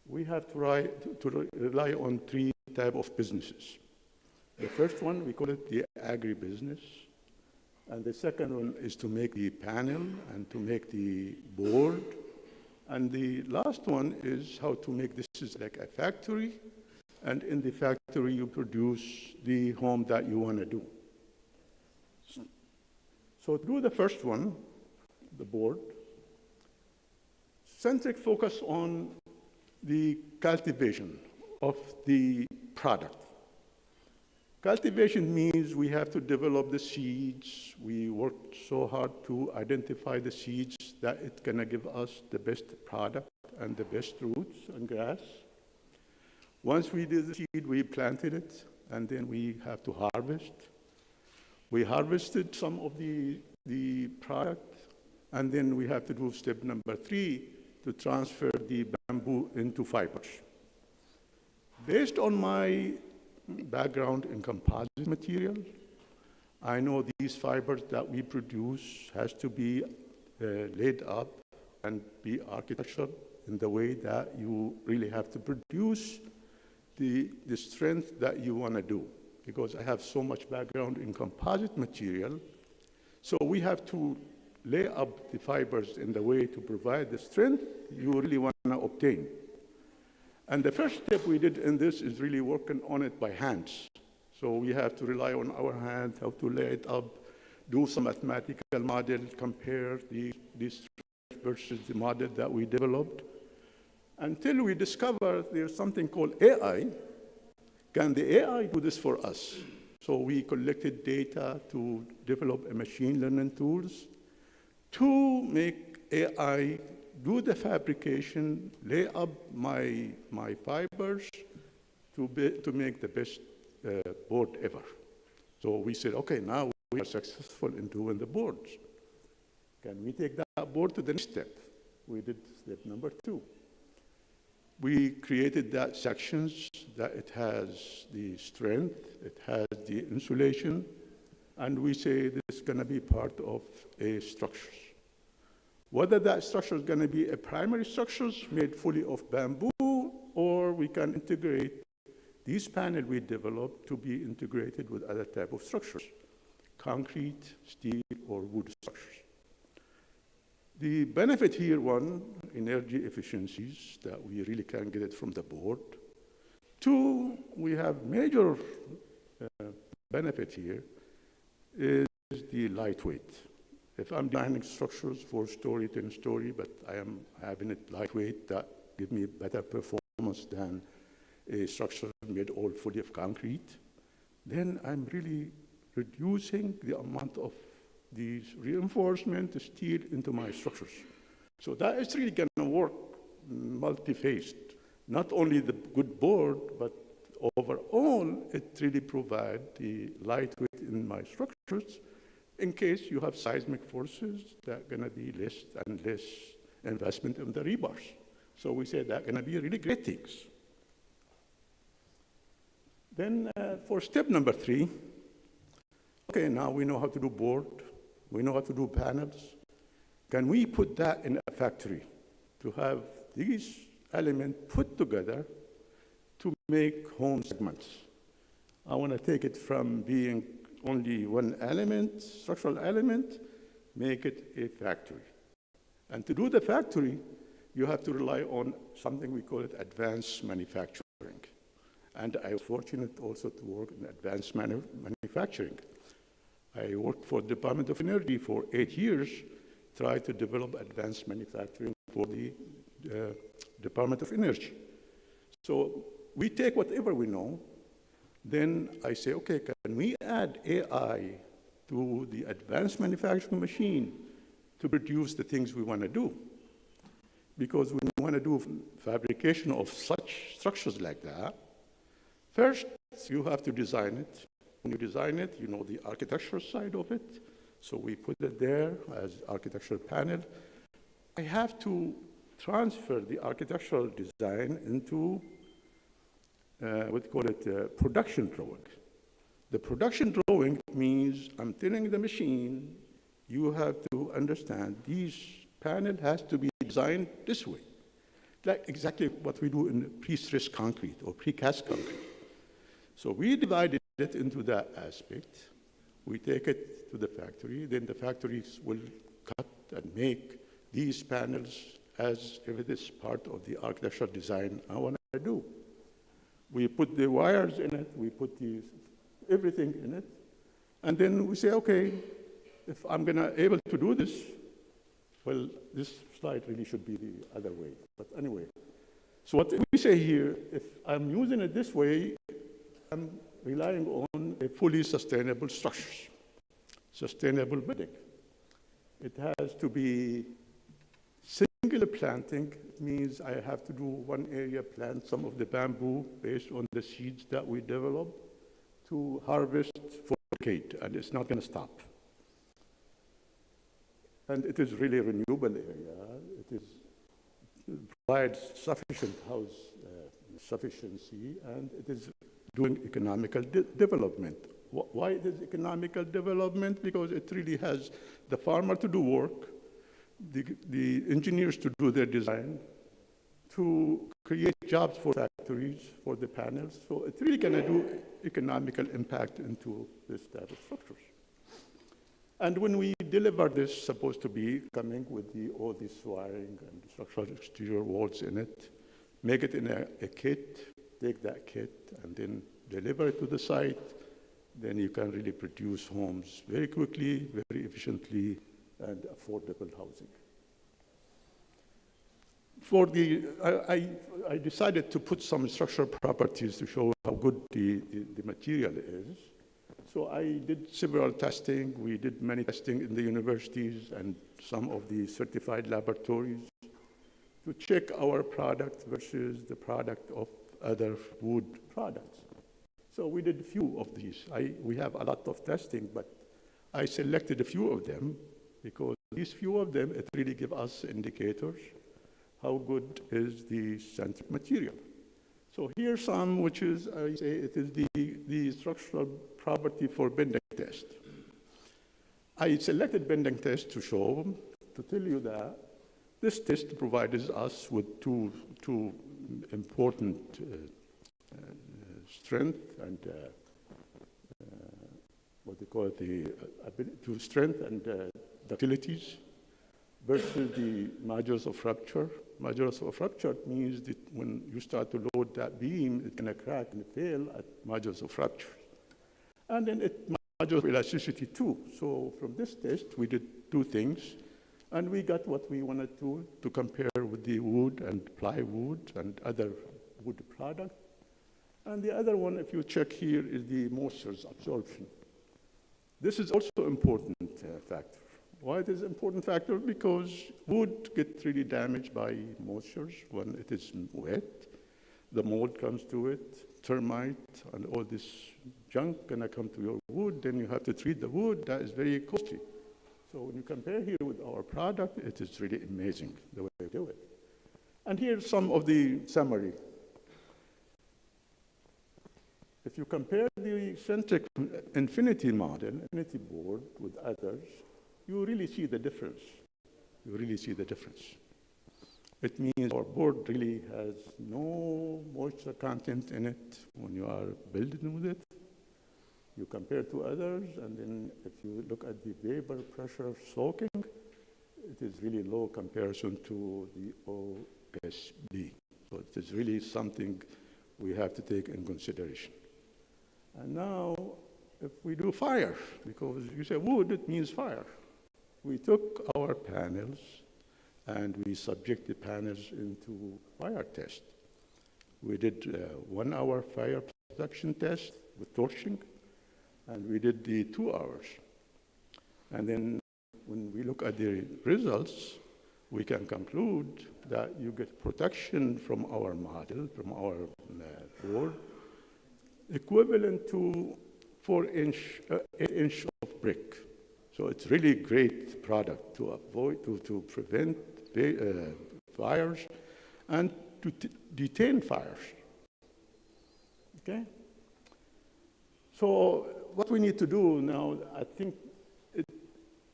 we have to rely on three types of businesses. The first one, we call it the agribusiness. And the second one is to make the panel and to make the board. And the last one is how to make this is like a factory. And in the factory, you produce the home that you want to do. So to do the first one, the board, centric focus on the cultivation of the product. Cultivation means we have to develop the seeds. We worked so hard to identify the seeds that it's going to give us the best product and the best roots and grass. Once we did the seed, we planted it, and then we have to harvest. We harvested some of the product, and then we have to do step number 3 to transfer the bamboo into fibers. Based on my background in composite material, I know these fibers that we produce has to be laid up and be architectured in the way that you really have to produce the strength that you want to do. Because I have so much background in composite material, so we have to lay up the fibers in the way to provide the strength you really want to obtain. And the first step we did in this is really working on it by hands. So we have to rely on our hands, how to lay it up, do some mathematical model, compare the strength versus the model that we developed, until we discover there's something called AI. Can the AI do this for us? So we collected data to develop a machine learning tools to make AI do the fabrication, lay up my fibers to make the best board ever. So we said, okay, now we are successful in doing the boards. Can we take that board to the next step? we did step number 2. We created that sections that it has the strength, it has the insulation, and we say this is going to be part of a structure. Whether that structure is going to be a primary structure made fully of bamboo, or we can integrate these panels we developed to be integrated with other type of structures, concrete, steel, or wood structures. The benefit here, one, energy efficiencies, that we really can get it from the board. 2, we have major benefit here, is the lightweight. If I'm designing structures 4-story, 10-story, but I am having it lightweight, that give me better performance than a structure made all fully of concrete, then I'm really reducing the amount of these reinforcement steel into my structures. So that is really going to work multi-phased. Not only the good board, but overall, it really provides the lightweight in my structures in case you have seismic forces that are going to be less and less investment in the rebars. So we say that's going to be really great things. Then for step number 3, okay, now we know how to do board, we know how to do panels. Can we put that in a factory to have these elements put together to make home segments? I want to take it from being only one element, structural element, make it a factory. And to do the factory, you have to rely on something we call it advanced manufacturing. And I was fortunate also to work in advanced manufacturing. I worked for the Department of Energy for 8 years, tried to develop advanced manufacturing for the Department of Energy. So we take whatever we know, then I say, okay, can we add AI to the advanced manufacturing machine to produce the things we want to do? Because when we want to do fabrication of such structures like that, first, you have to design it. When you design it, you know the architectural side of it. So we put it there as architectural panel. I have to transfer the architectural design into production drawing. The production drawing means I'm telling the machine, you have to understand these panel has to be designed this way. Like exactly what we do in pre-stressed concrete or precast concrete. So we divided it into that aspect. We take it to the factory, then the factories will cut and make these panels as if it is part of the architectural design I want to do. We put the wires in it, we put everything in it, and then we say, okay, if I'm able to do this, well, this slide really should be the other way. But anyway, so what we say here, if I'm using it this way, I'm relying on a fully sustainable structure, sustainable building. It has to be singular planting. It means I have to do one area, plant some of the bamboo based on the seeds that we develop to harvest for a decade, and it's not going to stop. And it is really a renewable area. It provides sufficient house sufficiency, and it is doing economical development. Why it is economical development? Because it really has the farmer to do work, the engineers to do their design, to create jobs for factories, for the panels. So it's really going to do economical impact into this type of structures. And when we deliver this, supposed to be coming with all this wiring and structural exterior walls in it, make it in a kit, take that kit, and then deliver it to the site, then you can really produce homes very quickly, very efficiently, and affordable housing. I decided to put some structural properties to show how good the material is. So I did several testing. We did many testing in the universities and some of the certified laboratories to check our product versus the product of other wood products. So we did a few of these. We have a lot of testing, but I selected a few of them because these few of them, it really gives us indicators how good is the centric material. So here's some, which is, I say, it is the structural property for bending test. I selected bending test to tell you that this test provides us with two important strength and what they call it, the ability to strength and ductilities versus the modulus of rupture. Modulus of rupture means that when you start to load that beam, it's going to crack and fail at modulus of rupture. And then it modulus of elasticity too. So from this test, we did two things, and we got what we wanted to compare with the wood and plywood and other wood products. And the other one, if you check here, is the moisture's absorption. This is also an important factor. Why it is an important factor? Because wood gets really damaged by moisture when it is wet. The mold comes to it, termite, and all this junk gonna come to your wood, then you have to treat the wood. That is very costly. So when you compare here with our product, it is really amazing the way we do it. And here's some of the summary. If you compare the centric infinity model, infinity board with others, you really see the difference. You really see the difference. It means our board really has no moisture content in it when you are building with it. You compare to others, and then if you look at the vapor pressure soaking, it is really low comparison to the OSB. So it is really something we have to take in consideration. And now, if we do fire, because you say wood, it means fire. We took our panels and we subject the panels into fire test. We did 1 hour fire protection test with torching, and we did the 2 hours. And then when we look at the results, we can conclude that you get protection from our model, from our board, equivalent to 8 inch of brick. So it's really great product to avoid, to prevent fires and to detain fires. Okay? So what we need to do now, I think,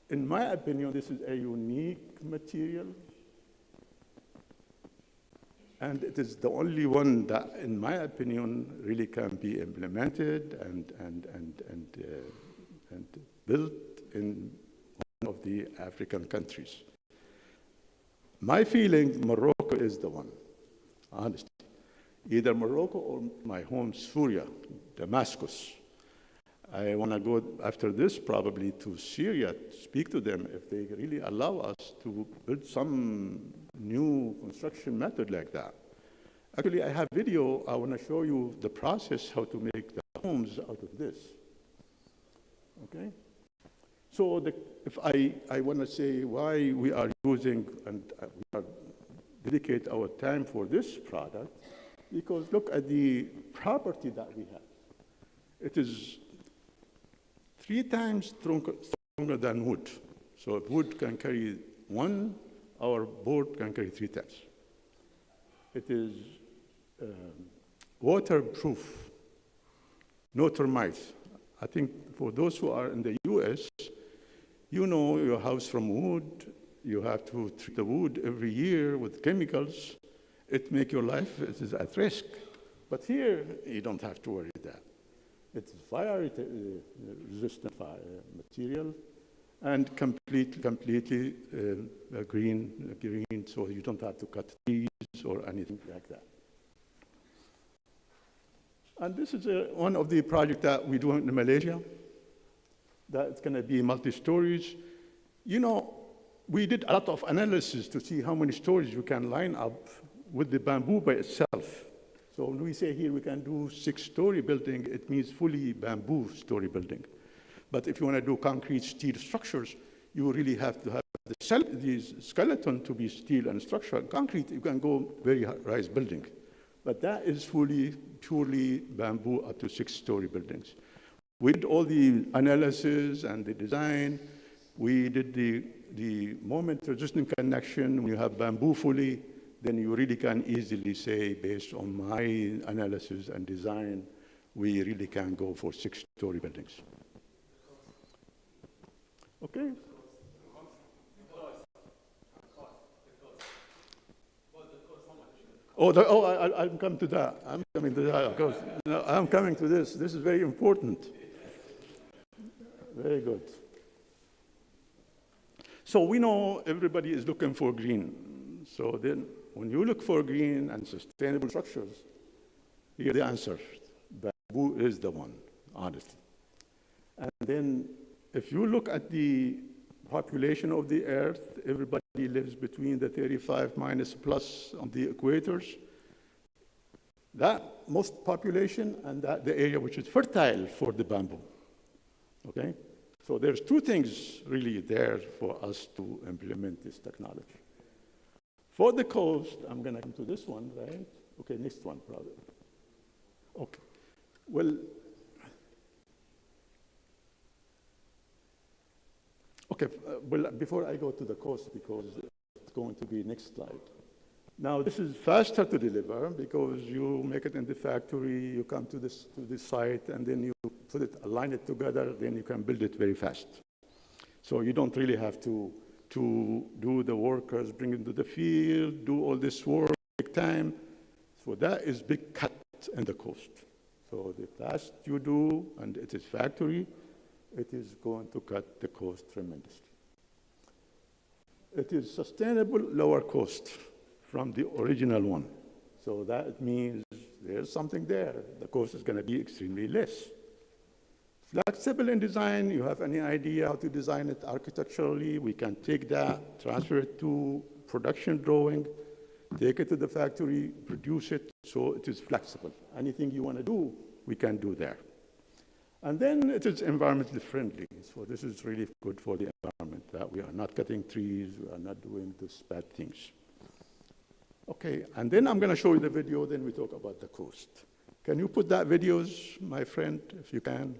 in my opinion, this is a unique material. And it is the only one that, in my opinion, really can be implemented and built in one of the African countries. My feeling, Morocco is the one, honestly. Either Morocco or my home, Syria, Damascus. I want to go after this probably to Syria, speak to them if they really allow us to build some new construction method like that. Actually, I have video. I want to show you the process, how to make the homes out of this. Okay? So if I want to say why we are using and we are dedicate our time for this product, because look at the property that we have. It is 3 times stronger than wood. So if wood can carry 1, our board can carry 3 times. It is waterproof, no termites. I think for those who are in the US, you know your house from wood, you have to treat the wood every year with chemicals. It makes your life it is at risk. But here, you don't have to worry that. It's fire-resistant material and completely green, so you don't have to cut trees or anything like that. And this is one of the projects that we do in Malaysia. That's going to be multi-stories. You know, we did a lot of analysis to see how many stories you can line up with the bamboo by itself. So when we say here we can do 6-story building, it means fully bamboo story building. But if you want to do concrete steel structures, you really have to have the skeleton to be steel and structural. Concrete, you can go very high-rise building. But that is purely bamboo up to 6-story buildings. We did all the analysis and the design. We did the the moment-resistant connection, when you have bamboo fully, then you really can easily say, based on my analysis and design, we really can go for 6-story buildings. Okay? I'll come to that. I'm coming to that. Of course. No, I'm coming to this. This is very important. Very good. So we know everybody is looking for green. So then when you look for green and sustainable structures, here's the answer. Bamboo is the one, honestly. And then if you look at the population of the Earth, everybody lives between the 35 minus plus on the equators. That most population and that the area which is fertile for the bamboo. Okay? So there's two things really there for us to implement this technology. For the coast, I'm going to come to this one, right? Okay, next one, probably. Okay. Well, okay, well, before I go to the coast, because it's going to be next slide. Now, this is faster to deliver because you make it in the factory, you come to this site, and then you put it, align it together, then you can build it very fast. So you don't really have to do the workers, bring them to the field, do all this work, take time. So that is big cut in the cost. So the fast you do, and it is factory, it is going to cut the cost tremendously. It is sustainable, lower cost from the original one. So that means there's something there. The cost is going to be extremely less. Flexible in design, you have any idea how to design it architecturally, we can take that, transfer it to production drawing, take it to the factory, produce it, so it is flexible. Anything you want to do, we can do there. And then it is environmentally friendly. So this is really good for the environment, that we are not cutting trees, we are not doing these bad things. Okay, and then I'm going to show you the video, then we talk about the cost. Can you put that videos, my friend, if you can?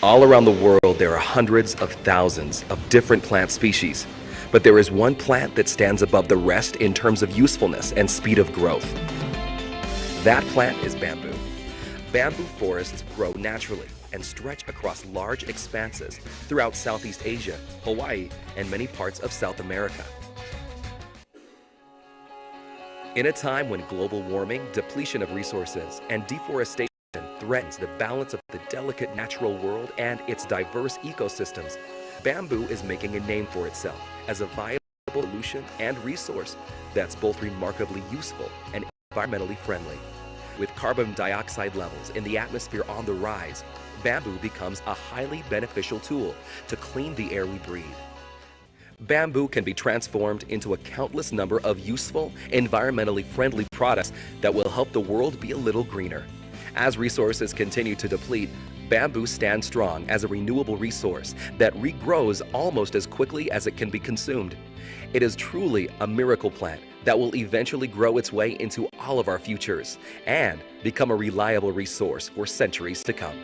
All around the world, there are hundreds of thousands of different plant species, but there is one plant that stands above the rest in terms of usefulness and speed of growth. That plant is bamboo. Bamboo forests grow naturally and stretch across large expanses throughout Southeast Asia, Hawaii, and many parts of South America. In a time when global warming, depletion of resources, and deforestation threatens the balance of the delicate natural world and its diverse ecosystems, bamboo is making a name for itself as a viable solution and resource that's both remarkably useful and environmentally friendly. With carbon dioxide levels in the atmosphere on the rise, bamboo becomes a highly beneficial tool to clean the air we breathe. Bamboo can be transformed into a countless number of useful, environmentally friendly products that will help the world be a little greener. As resources continue to deplete, bamboo stands strong as a renewable resource that regrows almost as quickly as it can be consumed. It is truly a miracle plant that will eventually grow its way into all of our futures and become a reliable resource for centuries to come.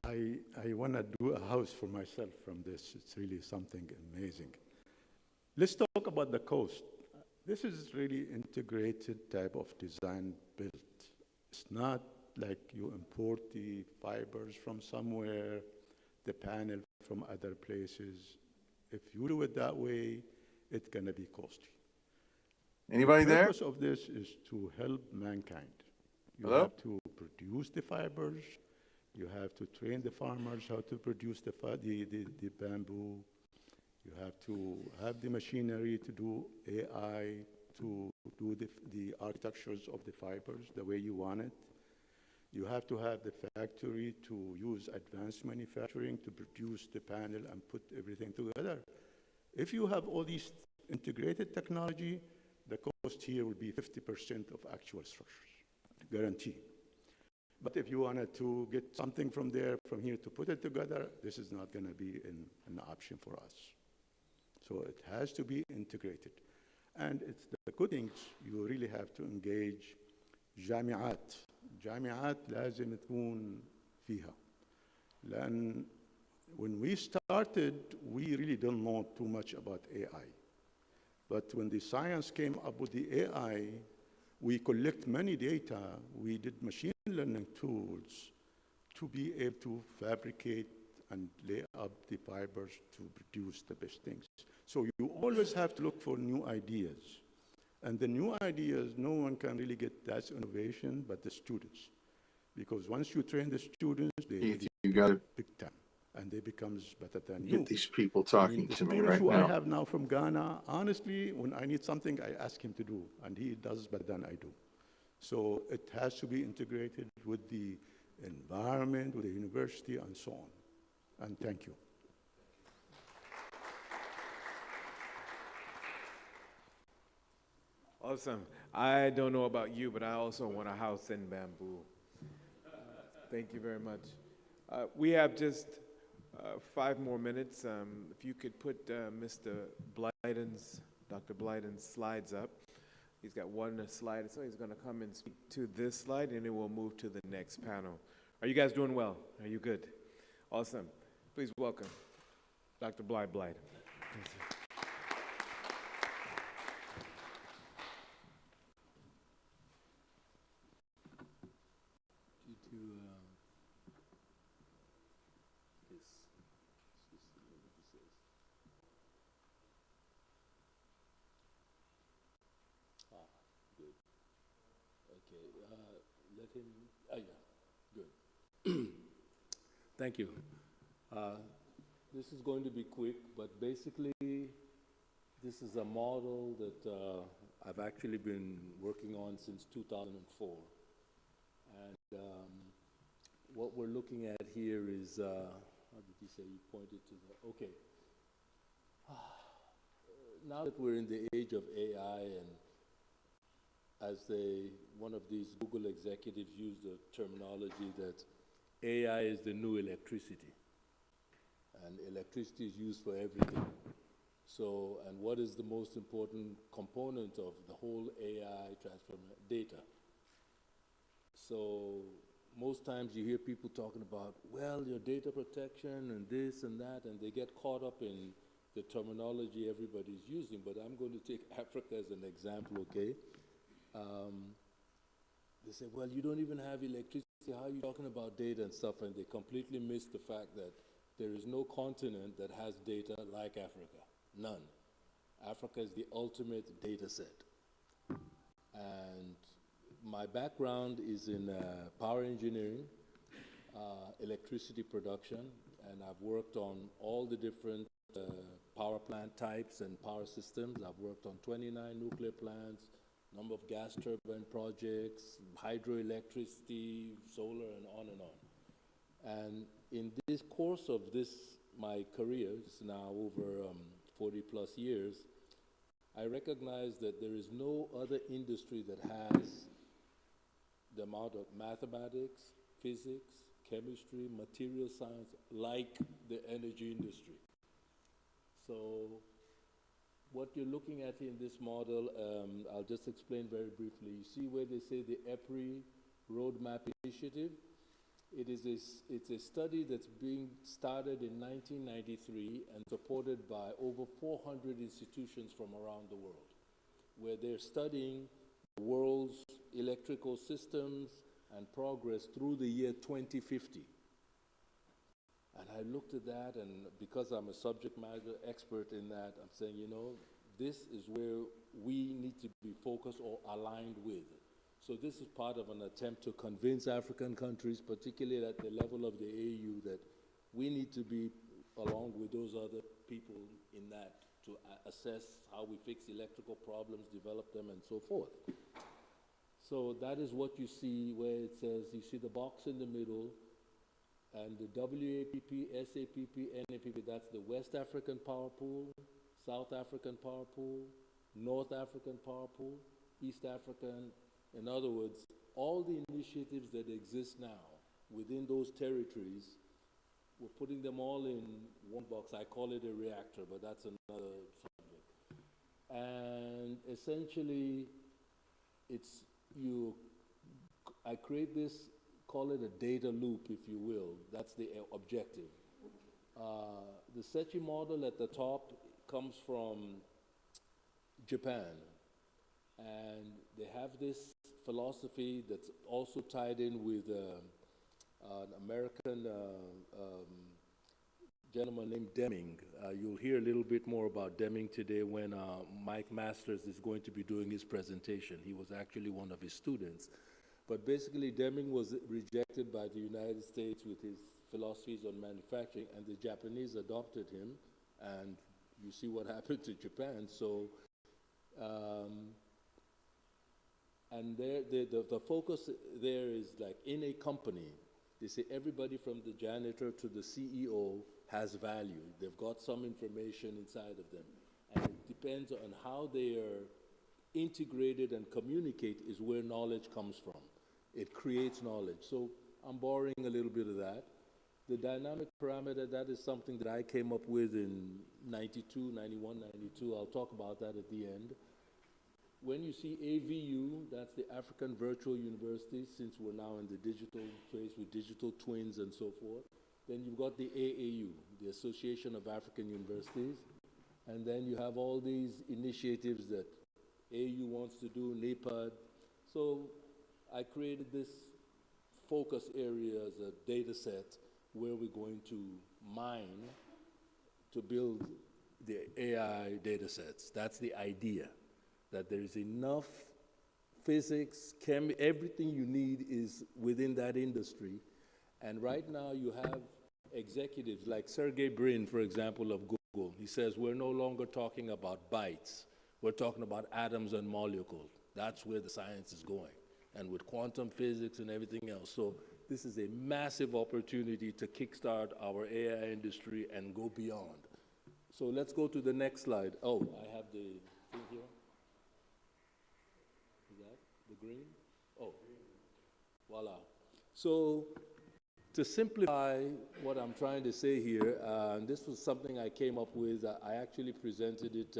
I want to do a house for myself from this. It's really something amazing. Let's talk about the cost. This is really integrated type of design built. It's not like you import the fibers from somewhere, the panel from other places. If you do it that way, it's going to be costly. Anybody The there? purpose of this is to help mankind. You Hello? have to produce the fibers. You have to train the farmers how to produce the bamboo. You have to have the machinery to do AI, to do the architectures of the fibers the way you want it. You have to have the factory to use advanced manufacturing to produce the panel and put everything together. If you have all these integrated technology, the cost here will be 50% of actual structures, guarantee. But if you wanted to get something from there, from here to put it together, this is not going to be an option for us. So it has to be integrated. And it's the good things, you really have to engage جامعات. جامعات لازم تكون فيها. لأن when we started, we really don't know too much about AI. But when the science came up with the AI, we collect many data. We did machine learning tools to be able to fabricate and lay up the fibers to produce the best things. So you always have to look for new ideas. And the new ideas, no one can really get that innovation but the students. Because once you train the students, they really You got to big time. And they become better than you. get these people talking The to me students right who I now. have now from Ghana, honestly, when I need something, I ask him to do, and he does better than I do. So it has to be integrated with the environment, with the university, and so on. And thank you. Awesome. I don't know about you, but I also want a house in bamboo. Thank you very much. We have just 5 more minutes. If you could put Mr. Blyden's, Dr. Blyden's slides up. He's got one slide, so he's going to come and speak to this slide, and then we'll move to the next panel. Are you guys doing well? Are you good? Awesome. Please welcome Dr. Blyden. Let him, yeah, good. Thank you. This is going to be quick, but basically, this is a model that I've actually been working on since 2004. And what we're looking at here is, how did you say you pointed to the, okay. Now that we're in the age of AI, and as one of these Google executives used the terminology that AI is the new electricity, and electricity is used for everything. So, and what is the most important component of the whole AI transform? Data. So, most times you hear people talking about, well, your data protection and this and that, and they get caught up in the terminology everybody's using, but I'm going to take Africa as an example, okay? They say, well, you don't even have electricity, how are you talking about data and stuff? And they completely miss the fact that there is no continent that has data like Africa, none. Africa is the ultimate data set. And my background is in power engineering, electricity production, and I've worked on all the different power plant types and power systems. I've worked on 29 nuclear plants, number of gas turbine projects, hydroelectricity, solar, and on and on. And in this course of my career, it's now over 40 plus years, I recognize that there is no other industry that has the amount of mathematics, physics, chemistry, material science like the energy industry. So what you're looking at in this model, I'll just explain very briefly. You see where they say the EPRI Roadmap Initiative? It's a study that's being started in 1993 and supported by over 400 institutions from around the world, where they're studying the world's electrical systems and progress through the year 2050. And I looked at that, and because I'm a subject matter expert in that, I'm saying, you know, this is where we need to be focused or aligned with. So this is part of an attempt to convince African countries, particularly at the level of the AU, that we need to be along with those other people in that to assess how we fix electrical problems, develop them, and so forth. So that is what you see where it says, you see the box in the middle, and the WAPP, SAPP, NAPP, that's the West African Power Pool, South African Power Pool, North African Power Pool, East African. In other words, all the initiatives that exist now within those territories, we're putting them all in one box. I call it a reactor, but that's another subject. And essentially, I create this, call it a data loop, if you will. That's the objective. The SECI model at the top comes from Japan. And they have this philosophy that's also tied in with an American gentleman named Deming. You'll hear a little bit more about Deming today when Mike Masters is going to be doing his presentation. He was actually one of his students. But basically, Deming was rejected by the United States with his philosophies on manufacturing, and the Japanese adopted him, and you see what happened to Japan. So, and the focus there is like in a company, they say everybody from the janitor to the CEO has value. They've got some information inside of them. And it depends on how they are integrated and communicate is where knowledge comes from. It creates knowledge. So I'm borrowing a little bit of that. The dynamic parameter, that is something that I came up with in 92, 91, 92. I'll talk about that at the end. When you see AVU, that's the African Virtual University, since we're now in the digital space with digital twins and so forth. Then you've got the AAU, the Association of African Universities. And then you have all these initiatives that AU wants to do, NEPAD. So I created this focus area as a data set where we're going to mine to build the AI data sets. That's the idea, that there is enough physics, everything you need is within that industry. And right now you have executives like Sergey Brin, for example, of Google. He says, we're no longer talking about bytes. We're talking about atoms and molecules. That's where the science is going. And with quantum physics and everything else. So this is a massive opportunity to kickstart our AI industry and go beyond. So let's go to the next slide. Oh, I have the thing here. Is that the green? Oh, voila. So to simplify what I'm trying to say here, and this was something I came up with. I actually presented it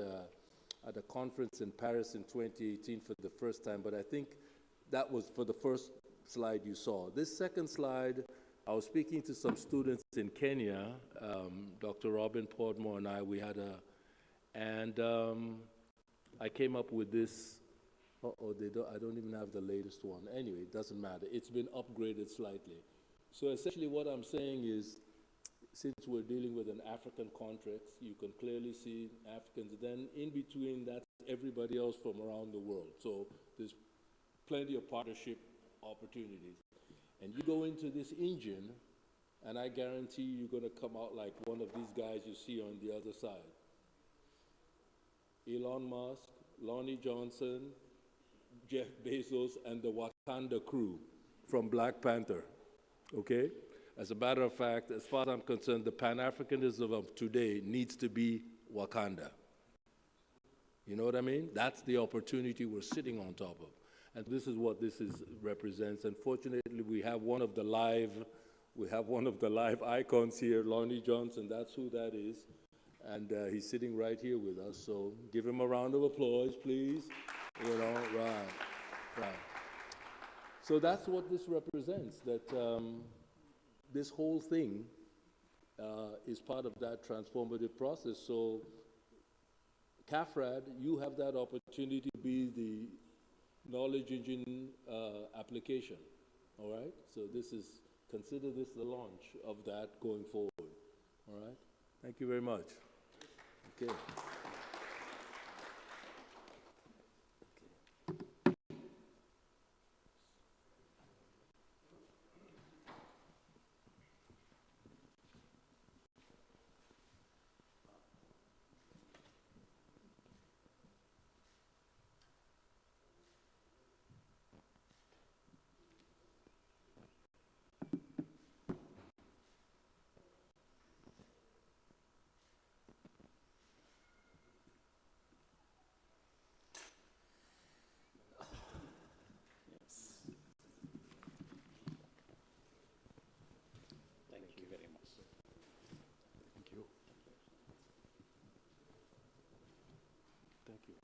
at a conference in Paris in 2018 for the first time, but I think that was for the first slide you saw. This second slide, I was speaking to some students in Kenya, Dr. Robin Podmore and I, I came up with this. I don't even have the latest one. Anyway, it doesn't matter. It's been upgraded slightly. So essentially what I'm saying is, since we're dealing with an African context, you can clearly see Africans. Then in between, that's everybody else from around the world. So there's plenty of partnership opportunities. And you go into this engine, and I guarantee you're going to come out like one of these guys you see on the other side. Elon Musk, Lonnie Johnson, Jeff Bezos, and the Wakanda crew from Black Panther, okay? As a matter of fact, as far as I'm concerned, the Pan-Africanism of today needs to be Wakanda. You know what I mean? That's the opportunity we're sitting on top of. And this is what this represents. Unfortunately, we have one of the live icons here, Lonnie Johnson. That's who that is. And he's sitting right here with us. So give him a round of applause, please. You know, right. So that's what this represents, that this whole thing is part of that transformative process. So CAFRAD, you have that opportunity to be the knowledge engine application, all right? So consider this the launch of that going forward, all right? Thank you very much. Okay. Thank you very much. Thank you. Thank you.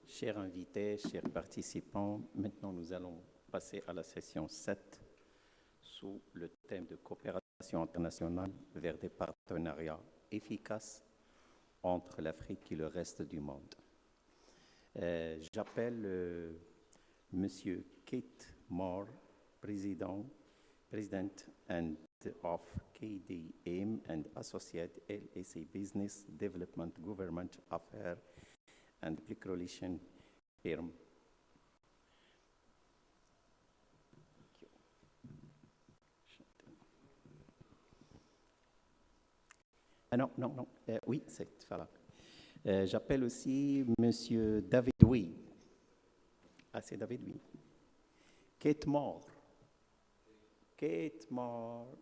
Chers invités, chers participants, maintenant nous allons passer à la session 7 sous le thème de coopération internationale vers des partenariats efficaces entre l'Afrique et le reste du monde. J'appelle Monsieur Keith Moore, President and of KDM and Associate LAC Business Development Government Affairs and Public Relations firm. Ah non. Oui, c'est voilà. J'appelle aussi Monsieur David Oui. Ah, c'est David Oui. Keith Moore. Keith Moore.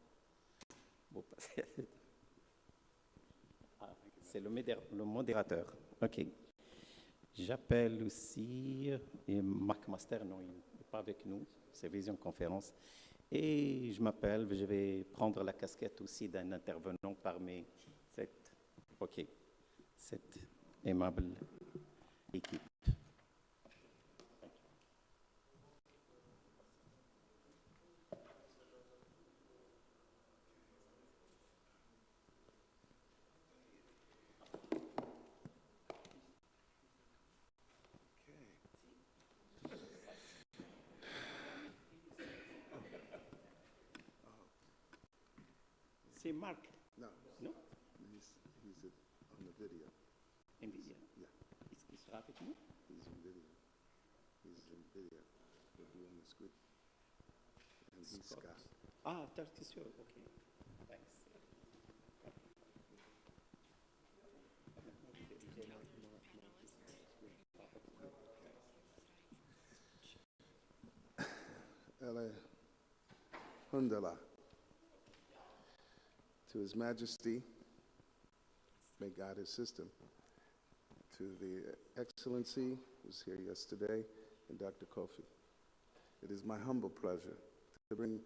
Bon, ah, c'est le modérateur. OK. J'appelle aussi Marc Master, non, il n'est pas avec nous, c'est Vision Conférence. Et je vais prendre la casquette aussi d'un intervenant parmi cette aimable équipe. C'est Marc. No. Non? He's on the video. In video? Yeah. Il sera avec nous? He's in video. We're doing the script. And he's Scott. Ah, t'es sûr? OK. Thanks. Alhamdulillah. To His Majesty, may God assist him. To the Excellency, who's here yesterday, and Dr. Kofi. It is my humble pleasure to bring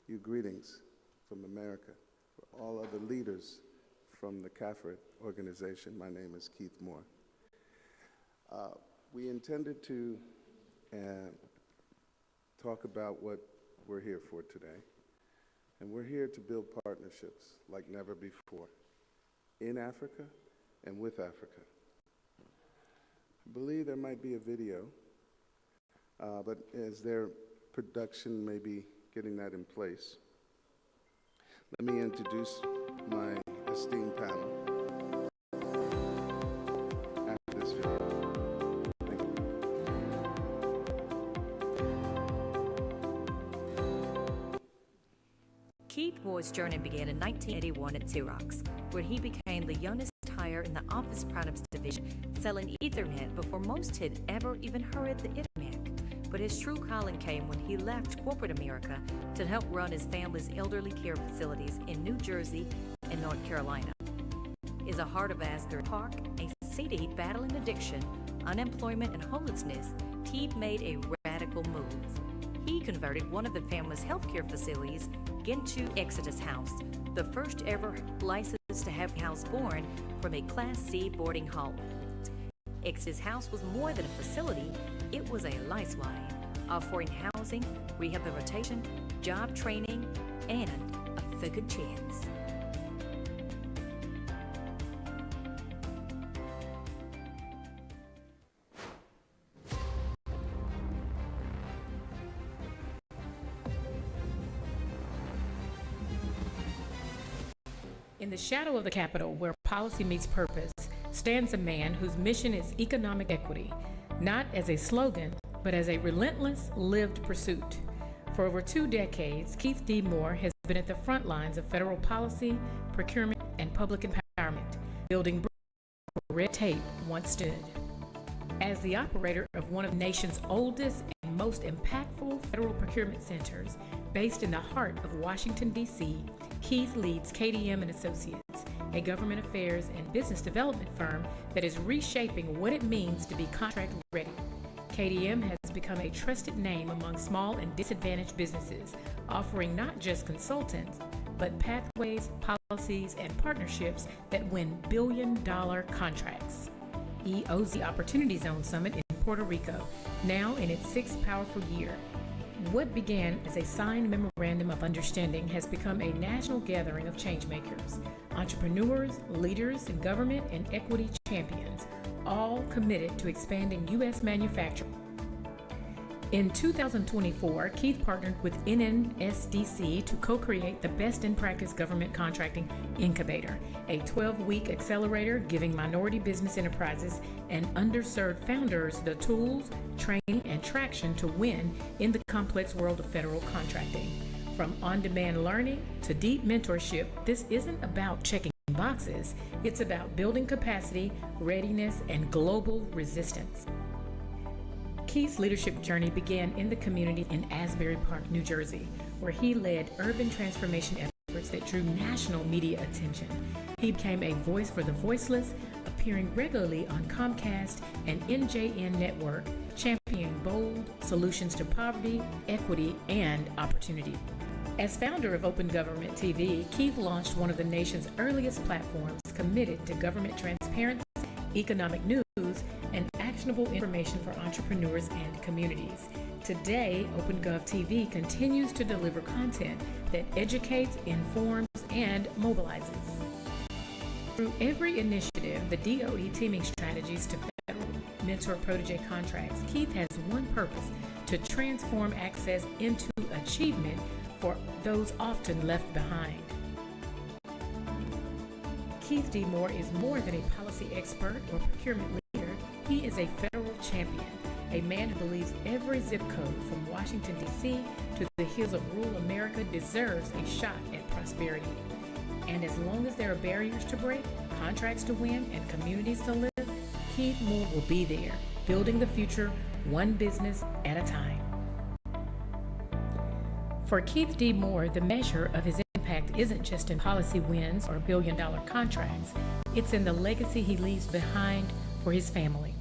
you greetings from America for all other leaders from the CAFRAD organization. My name is Keith Moore. We intended to talk about what we're here for today. And we're here to build partnerships like never before in Africa and with Africa. I believe there might be a video, but as their production may be getting that in place, let me introduce my esteemed panel after this video. Thank you. Keith Moore's journey began in 1981 at Xerox, where he became the youngest hire in the office products division, selling Ethernet before most had ever even heard the Internet. But his true calling came when he left corporate America to help run his family's elderly care facilities in New Jersey and North Carolina. Is a heart of Asbury Park, a city battling addiction, unemployment, and homelessness, Keith made a radical move. He converted one of the family's healthcare facilities into Exodus House, the first ever licensed to have a house born from a Class C boarding home. Ex's house was more than a facility, it was a lifeline, offering housing, rehabilitation, job training, and a second chance. In the shadow of the Capitol, where policy meets purpose, stands a man whose mission is economic equity, not as a slogan, but as a relentless, lived pursuit. For over 2 decades, Keith D. Moore has been at the front lines of federal policy, procurement, and public empowerment, building bridges where red tape once stood. As the operator of one of the nation's oldest and most impactful federal procurement centers, based in the heart of Washington, D.C., Keith leads KDM and Associates, a government affairs and business development firm that is reshaping what it means to be contract ready. KDM has become a trusted name among small and disadvantaged businesses, offering not just consultants, but pathways, policies, and partnerships that win billion-dollar contracts. EOZ Opportunity Zone Summit in Puerto Rico, now in its 6th powerful year. What began as a signed memorandum of understanding has become a national gathering of changemakers, entrepreneurs, leaders in government, and equity champions, all committed to expanding U.S. manufacturing. In 2024, Keith partnered with NNSDC to co-create the Best in Practice Government Contracting Incubator, a 12-week accelerator giving minority business enterprises and underserved founders the tools, training, and traction to win in the complex world of federal contracting. From on-demand learning to deep mentorship, this isn't about checking boxes. It's about building capacity, readiness, and global resistance. Keith's leadership journey began in the community in Asbury Park, New Jersey, where he led urban transformation efforts that drew national media attention. He became a voice for the voiceless, appearing regularly on Comcast and NJN Network, championing bold solutions to poverty, equity, and opportunity. As founder of Open Government TV, Keith launched one of the nation's earliest platforms committed to government transparency, economic news, and actionable information for entrepreneurs and communities. Today, OpenGov TV continues to deliver content that educates, informs, and mobilizes. Through every initiative, the DOE teaming strategies to federal mentor-protege contracts, Keith has one purpose: to transform access into achievement for those often left behind. Keith D. Moore is more than a policy expert or procurement leader. He is a federal champion, a man who believes every zip code from Washington, D.C. to the hills of rural America deserves a shot at prosperity. And as long as there are barriers to break, contracts to win, and communities to live, Keith Moore will be there, building the future one business at a time. For Keith D. Moore, the measure of his impact isn't just in policy wins or billion-dollar contracts. It's in the legacy he leaves behind for his family.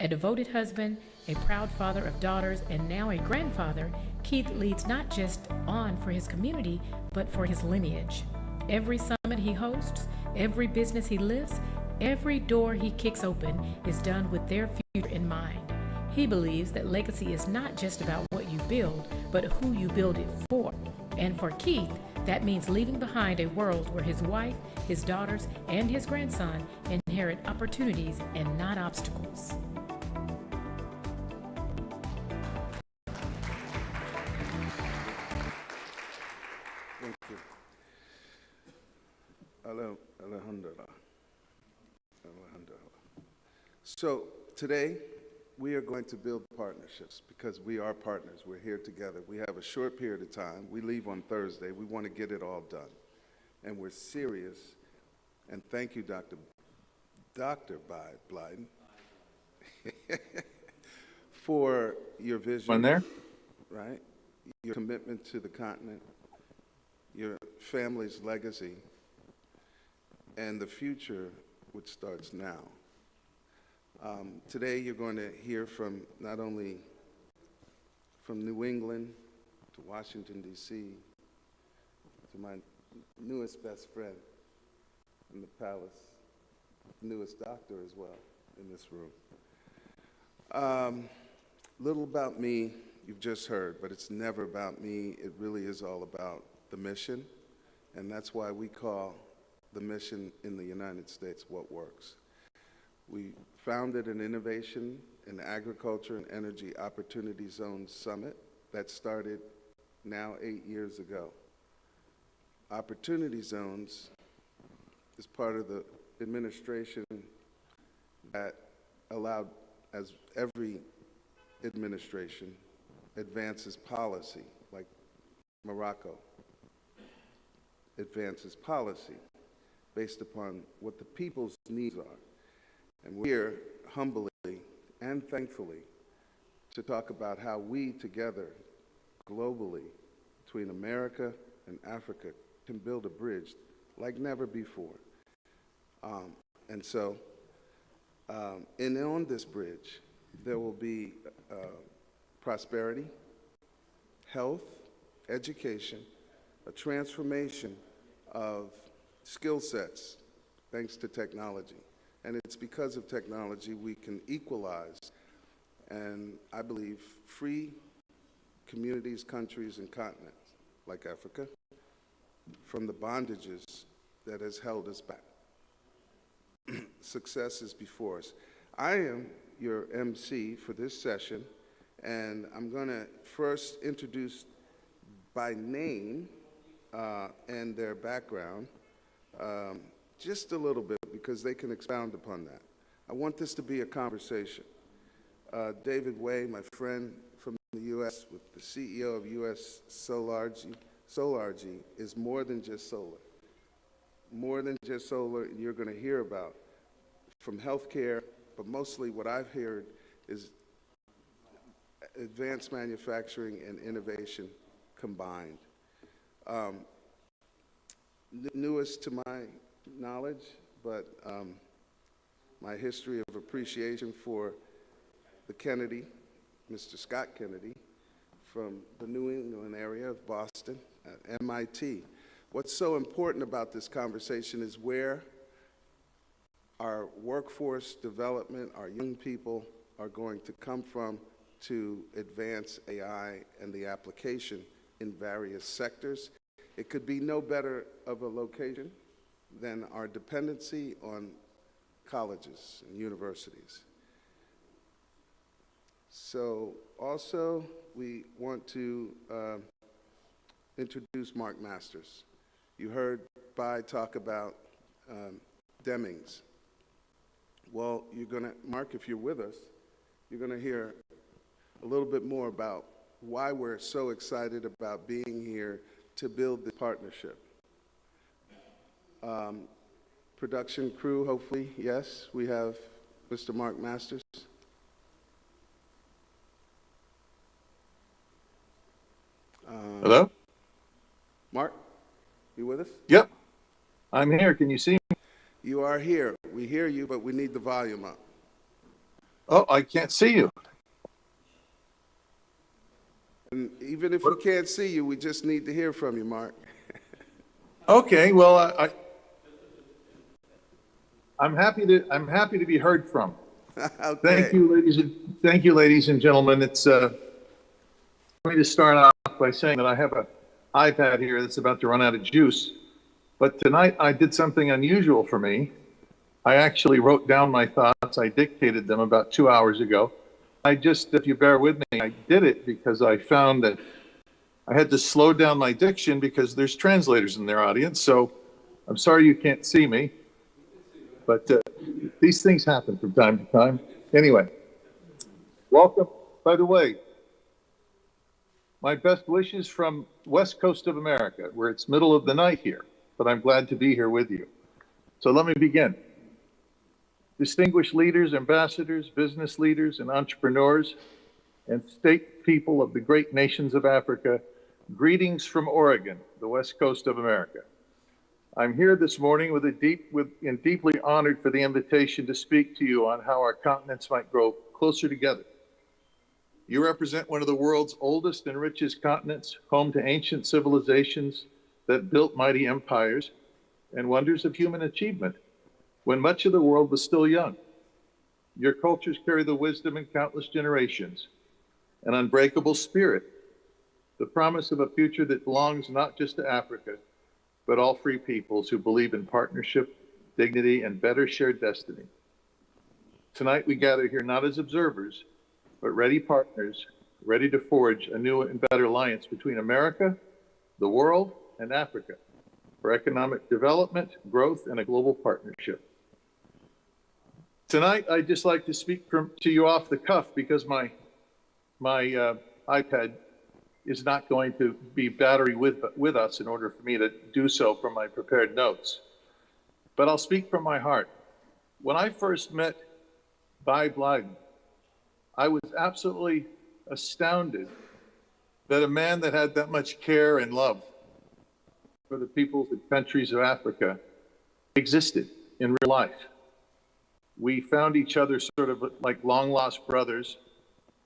A devoted husband, a proud father of daughters, and now a grandfather, Keith leads not just on for his community, but for his lineage. Every summit he hosts, every business he lifts, every door he kicks open is done with their future in mind. He believes that legacy is not just about what you build, but who you build it for. And for Keith, that means leaving behind a world where his wife, his daughters, and his grandson inherit opportunities and not obstacles. Thank you. Alhamdulillah. So today, we are going to build partnerships because we are partners. We're here together. We have a short period of time. We leave on Thursday. We want to get it all done. And we're serious. And thank you, Dr. Blyden, for your vision. One there? Right? Your commitment to the continent, your family's legacy, and the future which starts now. Today you're going to hear from not only from New England to Washington, D.C., to my newest best friend in the palace, newest doctor as well, in this room. Little about me, you've just heard, but it's never about me. It really is all about the mission, and that's why we call the mission in the United States What Works. We founded an Innovation in Agriculture and Energy Opportunity Zone Summit that started now 8 years ago. Opportunity Zones is part of the administration that allowed, as every administration advances policy, like Morocco advances policy based upon what the people's needs are. And we're here humbly and thankfully to talk about how we together globally between America and Africa can build a bridge like never before. And on this bridge, there will be prosperity, health, education, a transformation of skill sets thanks to technology. And it's because of technology we can equalize and, I believe, free communities, countries, and continents like Africa from the bondages that has held us back. Success is before us. I am your MC for this session, and I'm going to first introduce by name and their background just a little bit because they can expound upon that. I want this to be a conversation. David Way, my friend from the U.S., with the CEO of U.S. Solargy, is more than just solar. More than just solar, and you're going to hear about from healthcare, but mostly what I've heard is advanced manufacturing and innovation combined. Newest to my knowledge, but my history of appreciation for the Kennedy, Mr. Scott Kennedy, from the New England area of Boston at MIT. What's so important about this conversation is where our workforce development, our young people are going to come from to advance AI and the application in various sectors. It could be no better of a location than our dependency on colleges and universities. So also, we want to introduce Mark Masters. You heard Bai talk about Demings. Well, Mark, if you're with us, you're going to hear a little bit more about why we're so excited about being here to build the partnership. Production crew, hopefully, yes, we have Mr. Mark Masters. Hello? Mark, you with us? Yep. I'm here. Can you see me? You are here. We hear you, but we need the volume up. Oh, I can't see you. And even if we can't see you, we just need to hear from you, Mark. Okay, well, I'm happy to be heard from. Okay. Thank you, ladies and gentlemen. It's let me just start off by saying that I have an iPad here that's about to run out of juice. But tonight I did something unusual for me. I actually wrote down my thoughts. I dictated them about 2 hours ago. If you bear with me, I did it because I found that I had to slow down my diction because there's translators in their audience. So I'm sorry you can't see me, but these things happen from time to time. Anyway, welcome. By the way, my best wishes from West Coast of America, where it's middle of the night here, but I'm glad to be here with you. So let me begin. Distinguished leaders, ambassadors, business leaders, and entrepreneurs, and state people of the great nations of Africa, greetings from Oregon, the West Coast of America. I'm here this morning and deeply honored for the invitation to speak to you on how our continents might grow closer together. You represent one of the world's oldest and richest continents, home to ancient civilizations that built mighty empires and wonders of human achievement when much of the world was still young. Your cultures carry the wisdom in countless generations, an unbreakable spirit, the promise of a future that belongs not just to Africa, but all free peoples who believe in partnership, dignity, and better shared destiny. Tonight we gather here not as observers, but ready partners, ready to forge a new and better alliance between America, the world, and Africa for economic development, growth, and a global partnership. Tonight, I'd just like to speak to you off the cuff because my iPad is not going to be battery with us in order for me to do so from my prepared notes. But I'll speak from my heart. When I first met Bai Blyden, I was absolutely astounded that a man that had that much care and love for the peoples and countries of Africa existed in real life. We found each other sort of like long lost brothers,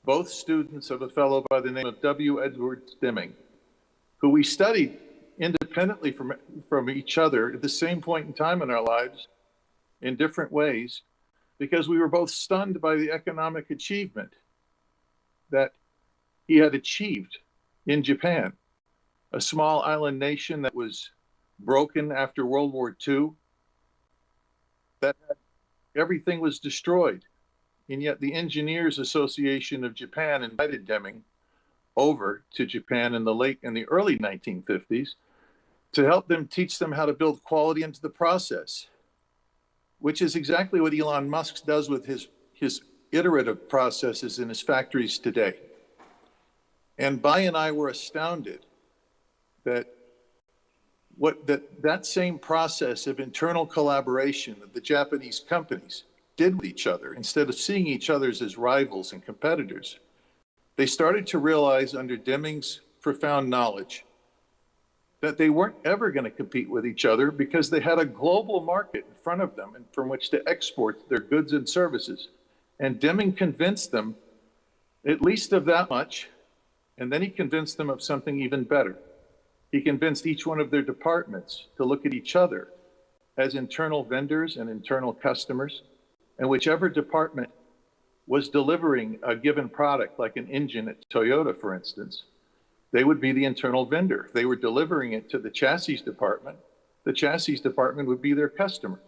both students of a fellow by the name of W. Edwards Deming, who we studied independently from each other at the same point in time in our lives in different ways, because we were both stunned by the economic achievement that he had achieved in Japan, a small island nation that was broken after World War II, that everything was destroyed. And yet the Engineers Association of Japan invited Deming over to Japan in the early 1950s to help them teach them how to build quality into the process, which is exactly what Elon Musk does with his iterative processes in his factories today. And Bai and I were astounded that that same process of internal collaboration that the Japanese companies did with each other, instead of seeing each other as rivals and competitors, they started to realize under Deming's profound knowledge that they weren't ever going to compete with each other because they had a global market in front of them and from which to export their goods and services. And Deming convinced them at least of that much, and then he convinced them of something even better. He convinced each one of their departments to look at each other as internal vendors and internal customers, and whichever department was delivering a given product, like an engine at Toyota, for instance, they would be the internal vendor. If they were delivering it to the chassis department would be their customer.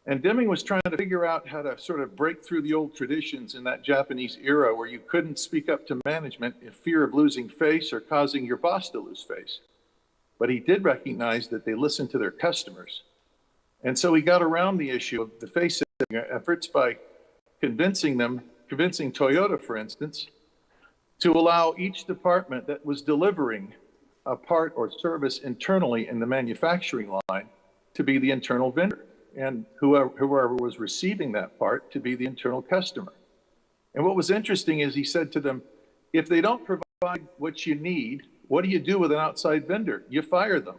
And Deming was trying to figure out how to sort of break through the old traditions in that Japanese era where you couldn't speak up to management in fear of losing face or causing your boss to lose face. But he did recognize that they listened to their customers. And so he got around the issue of the face efforts by convincing Toyota, for instance, to allow each department that was delivering a part or service internally in the manufacturing line to be the internal vendor, and whoever was receiving that part to be the internal customer. And what was interesting is he said to them, if they don't provide what you need, what do you do with an outside vendor? You fire them.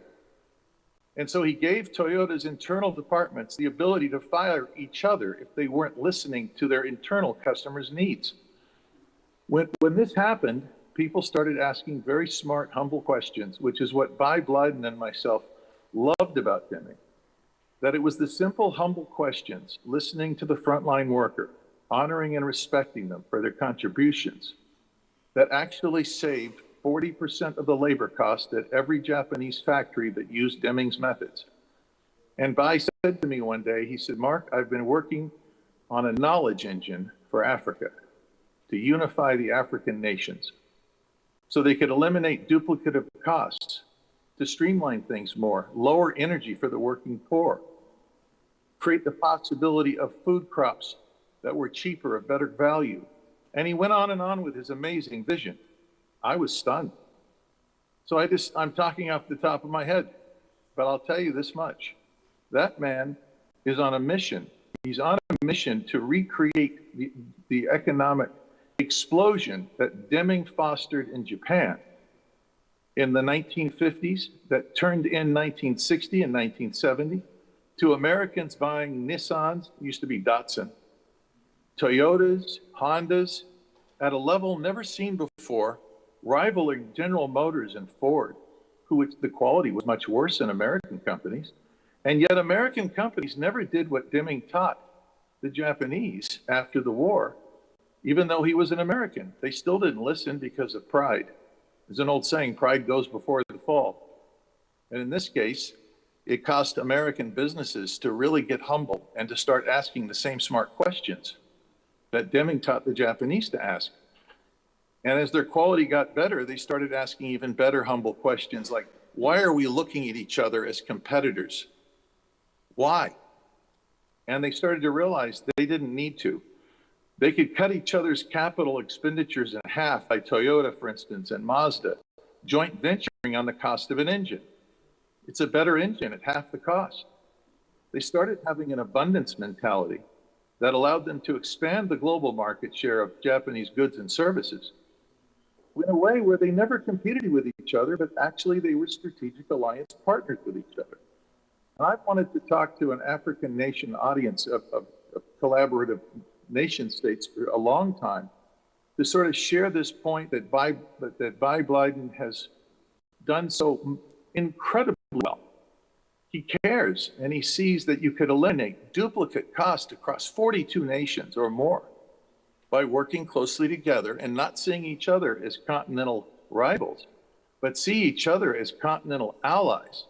And so he gave Toyota's internal departments the ability to fire each other if they weren't listening to their internal customers' needs. When this happened, people started asking very smart, humble questions, which is what Bai Blyden and myself loved about Deming. That it was the simple, humble questions, listening to the frontline worker, honoring and respecting them for their contributions, that actually saved 40% of the labor cost at every Japanese factory that used Deming's methods. And Bai said to me one day, he said, Mark, I've been working on a knowledge engine for Africa to unify the African nations so they could eliminate duplicative costs, to streamline things more, lower energy for the working poor, create the possibility of food crops that were cheaper, of better value. And he went on with his amazing vision. I was stunned. So I'm talking off the top of my head, but I'll tell you this much. That man is on a mission. He's on a mission to recreate the economic explosion that Deming fostered in Japan in the 1950s, that turned in 1960 and 1970, to Americans buying Nissans, used to be Datsun, Toyotas, Hondas, at a level never seen before, rivaling General Motors and Ford, the quality was much worse than American companies. And yet American companies never did what Deming taught. the Japanese after the war, even though he was an American. They still didn't listen because of pride. There's an old saying, pride goes before the fall. And in this case, it cost American businesses to really get humble and to start asking the same smart questions that Deming taught the Japanese to ask. And as their quality got better, they started asking even better, humble questions like, why are we looking at each other as competitors? Why? And they started to realize they didn't need to. They could cut each other's capital expenditures in half, like Toyota, for instance, and Mazda, joint venturing on the cost of an engine. It's a better engine at half the cost. They started having an abundance mentality that allowed them to expand the global market share of Japanese goods and services in a way where they never competed with each other, but actually they were strategic alliance partners with each other. And I wanted to talk to an African nation audience of collaborative nation states for a long time to sort of share this point that Biden has done so incredibly well. He cares, and he sees that you could eliminate duplicate cost across 42 nations or more by working closely together and not seeing each other as continental rivals, but see each other as continental allies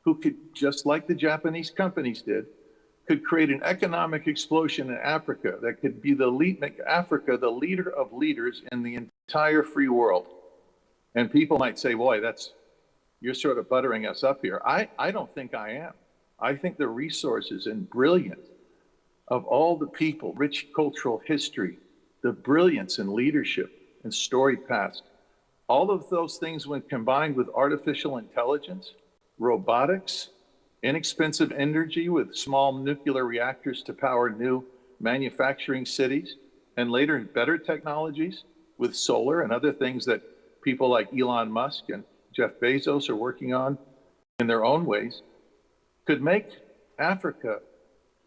who could, just like the Japanese companies did, could create an economic explosion in Africa that could be make Africa the leader of leaders in the entire free world. And people might say, boy, you're sort of buttering us up here. I don't think I am. I think the resources and brilliance of all the people, rich cultural history, the brilliance in leadership and storied past, all of those things when combined with artificial intelligence, robotics, inexpensive energy with small nuclear reactors to power new manufacturing cities, and later better technologies with solar and other things that people like Elon Musk and Jeff Bezos are working on in their own ways, could make Africa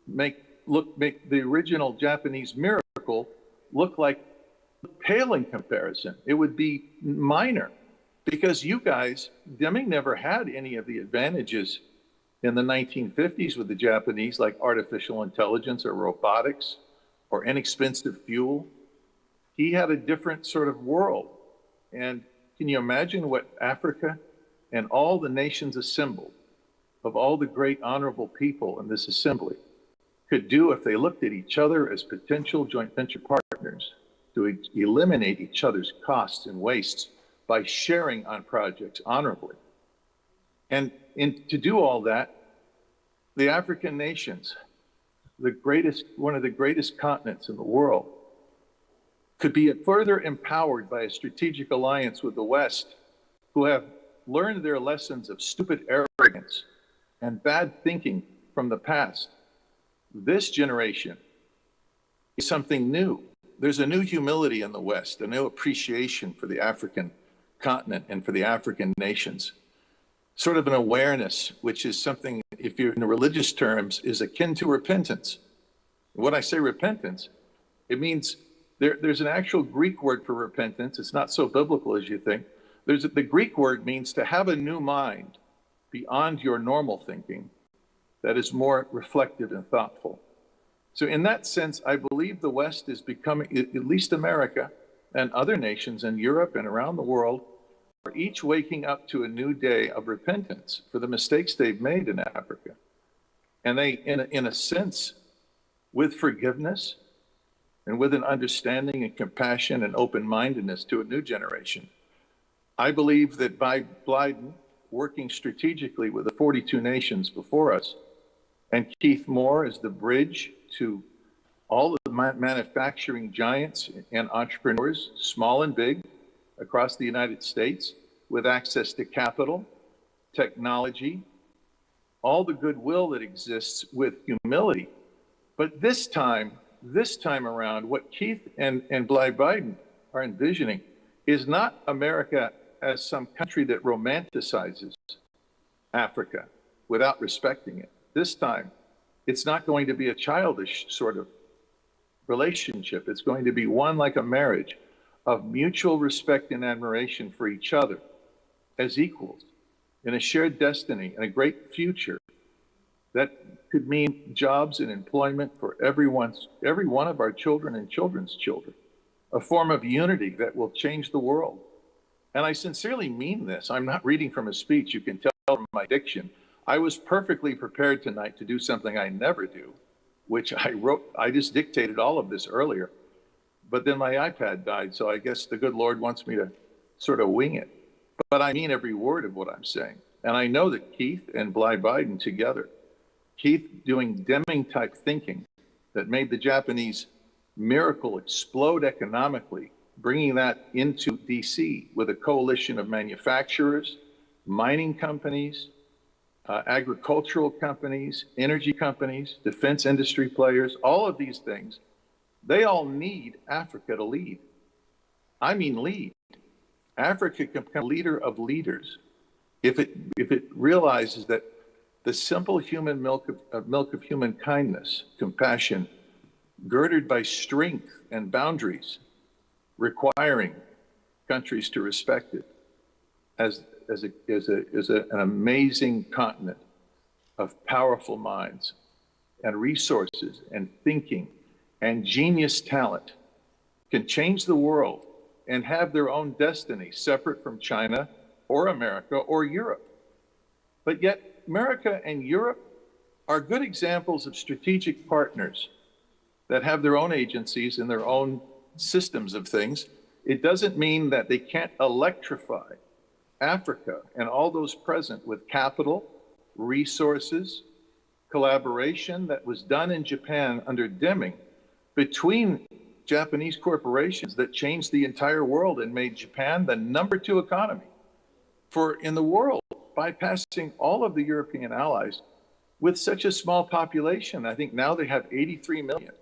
make the original Japanese miracle look like pale in comparison. It would be minor because you guys, Deming never had any of the advantages in the 1950s with the Japanese, like artificial intelligence or robotics or inexpensive fuel. He had a different sort of world. And can you imagine what Africa and all the nations assembled of all the great honorable people in this assembly could do if they looked at each other as potential joint venture partners to eliminate each other's costs and wastes by sharing on projects honorably? And to do all that, the African nations, one of the greatest continents in the world, could be further empowered by a strategic alliance with the West, who have learned their lessons of stupid arrogance and bad thinking from the past. This generation is something new. There's a new humility in the West, a new appreciation for the African continent and for the African nations. Sort of an awareness, which is something, if you're in religious terms, is akin to repentance. When I say repentance, it means there's an actual Greek word for repentance. It's not so biblical as you think. The Greek word means to have a new mind beyond your normal thinking that is more reflective and thoughtful. So in that sense, I believe the West is becoming, at least America and other nations in Europe and around the world, are each waking up to a new day of repentance for the mistakes they've made in Africa. And they, in a sense, with forgiveness and with an understanding and compassion and open-mindedness to a new generation, I believe that by Biden working strategically with the 42 nations before us, and Keith Moore as the bridge to all of the manufacturing giants and entrepreneurs, small and big, across the United States, with access to capital, technology, all the goodwill that exists with humility. But this time around, what Keith and Biden are envisioning is not America as some country that romanticizes Africa without respecting it. This time, it's not going to be a childish sort of relationship. It's going to be one like a marriage of mutual respect and admiration for each other as equals in a shared destiny and a great future That could mean jobs and employment for every one of our children and children's children, a form of unity that will change the world. And I sincerely mean this. I'm not reading from a speech. You can tell from my diction. I was perfectly prepared tonight to do something I never do, which I just dictated all of this earlier, but then my iPad died, so I guess the good Lord wants me to sort of wing it. But I mean every word of what I'm saying. And I know that Keith and Bly Biden together, Keith doing Deming-type thinking that made the Japanese miracle explode economically, bringing that into DC with a coalition of manufacturers, mining companies, agricultural companies, energy companies, defense industry players, all of these things, they all need Africa to lead. I mean lead. Africa can become a leader of leaders if it realizes that the simple human milk of human kindness, compassion, girded by strength and boundaries, requiring countries to respect it as an amazing continent of powerful minds and resources and thinking and genius talent, can change the world and have their own destiny separate from China or America or Europe. But yet America and Europe are good examples of strategic partners that have their own agencies and their own systems of things. It doesn't mean that they can't electrify Africa and all those present with capital, resources, collaboration that was done in Japan under Deming between Japanese corporations that changed the entire world and made Japan the #2 economy in the world, bypassing all of the European allies with such a small population. I think now they have 83 million.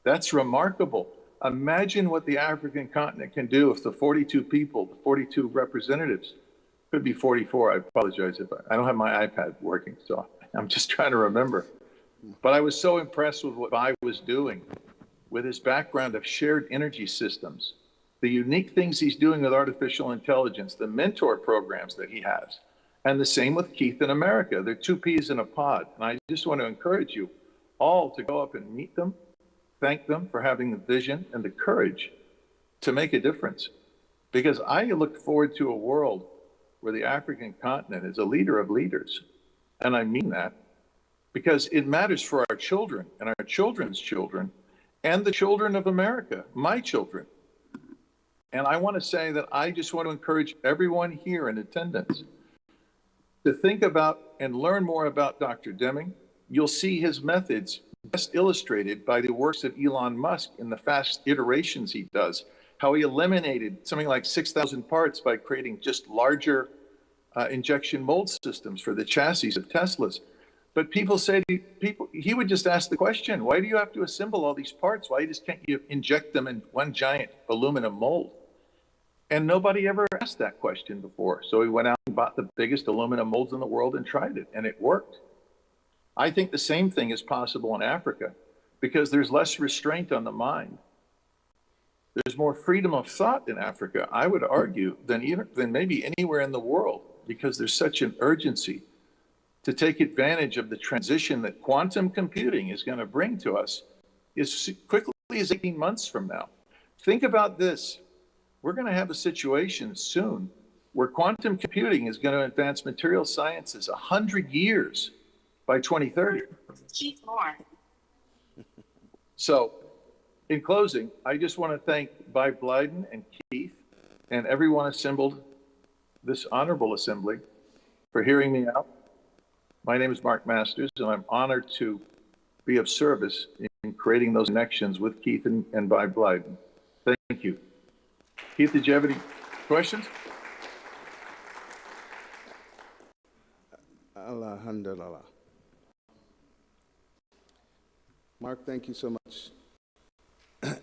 That's remarkable. Imagine what the African continent can do if the 42 people, the 42 representatives, could be 44. I apologize if I don't have my iPad working, so I'm just trying to remember. But I was so impressed with what I was doing with his background of shared energy systems, the unique things he's doing with artificial intelligence, the mentor programs that he has, and the same with Keith in America. They're two peas in a pod. And I just want to encourage you all to go up and meet them, thank them for having the vision and the courage to make a difference. Because I look forward to a world where the African continent is a leader of leaders. And I mean that because it matters for our children and our children's children and the children of America, my children. And I want to say that I just want to encourage everyone here in attendance to think about and learn more about Dr. Deming. You'll see his methods best illustrated by the works of Elon Musk in the fast iterations he does, how he eliminated something like 6,000 parts by creating just larger injection mold systems for the chassis of Teslas. But people say, he would just ask the question, why do you have to assemble all these parts? Why can't you inject them in one giant aluminum mold? And nobody ever asked that question before. So he went out and bought the biggest aluminum molds in the world and tried it, and it worked. I think the same thing is possible in Africa because there's less restraint on the mind. There's more freedom of thought in Africa, I would argue, than maybe anywhere in the world, because there's such an urgency to take advantage of the transition that quantum computing is going to bring to us as quickly as 18 months from now. Think about this. We're going to have a situation soon where quantum computing is going to advance material sciences 100 years by 2030. Keith Moore. So, in closing, I just want to thank Bly Blyden and Keith and everyone assembled, this honorable assembly, for hearing me out. My name is Mark Masters, and I'm honored to be of service in creating those connections with Keith and Bly Blyden. Thank you. Keith, did you have any questions? Alhamdulillah. Mark, thank you so much.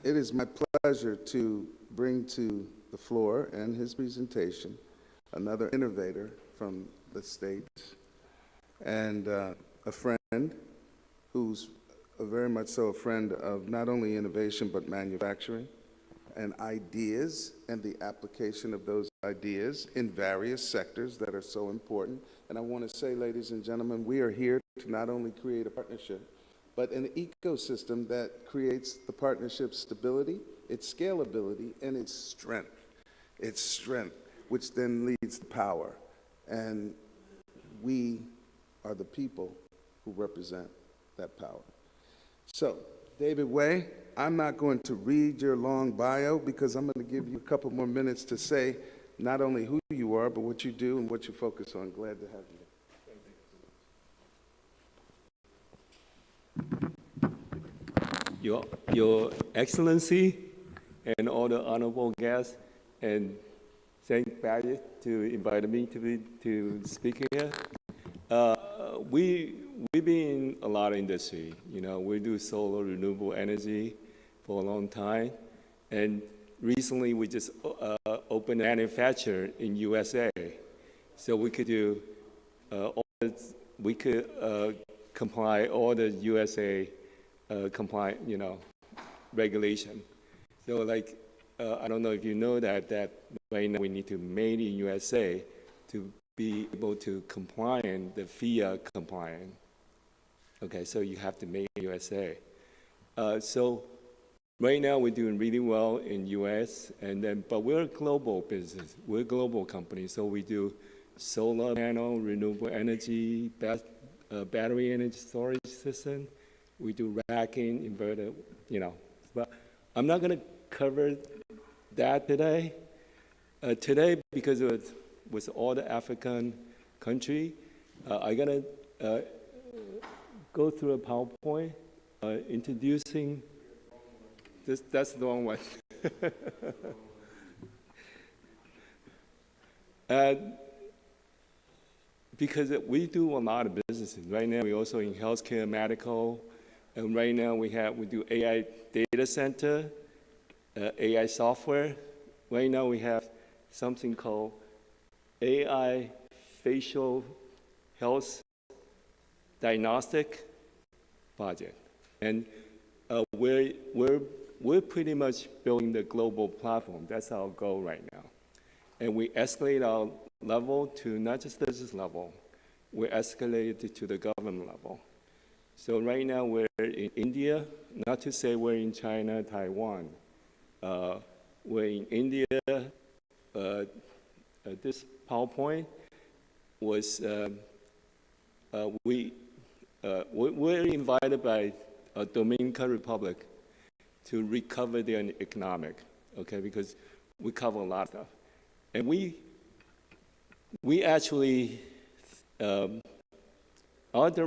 It is my pleasure to bring to the floor and his presentation another innovator from the States and a friend who's very much so a friend of not only innovation but manufacturing and ideas and the application of those ideas in various sectors that are so important. And I want to say, ladies and gentlemen, we are here to not only create a partnership, but an ecosystem that creates the partnership's stability, its scalability, and its strength. Its strength, which then leads to power. And we are the people who represent that power. So, David Way, I'm not going to read your long bio because I'm going to give you a couple more minutes to say not only who you are, but what you do and what you focus on. Glad to have you. Your Excellency and all the honorable guests, and thank Barry to invite me to speak here. We've been in a lot of industry. You know, we do solar renewable energy for a long time, and recently we just opened a manufacturer in USA, so we could do comply all the USA compliant, regulation. So like, I don't know if you know that right now we need to made in USA to be able to comply in the FIA compliant. Okay, so you have to make in USA. So right now we're doing really well in US, but we're a global business. We're a global company, so we do solar panel, renewable energy, battery energy storage system. We do racking, inverter, But I'm not going to cover that today. Today, because with all the African country, I'm going to go through a PowerPoint introducing this. That's the wrong one. Because we do a lot of businesses. Right now, we're also in healthcare, medical, and right now we do AI data center, AI software. Right now we have something called AI facial health diagnostic project, and we're pretty much building the global platform. That's our goal right now, and we escalate our level to not just business level, we escalate it to the government level. So right now we're in India, not to say we're in China, Taiwan. We're in India. This PowerPoint was, we're invited by Dominican Republic to recover their economic, okay, because we cover a lot of stuff. And we actually, our direction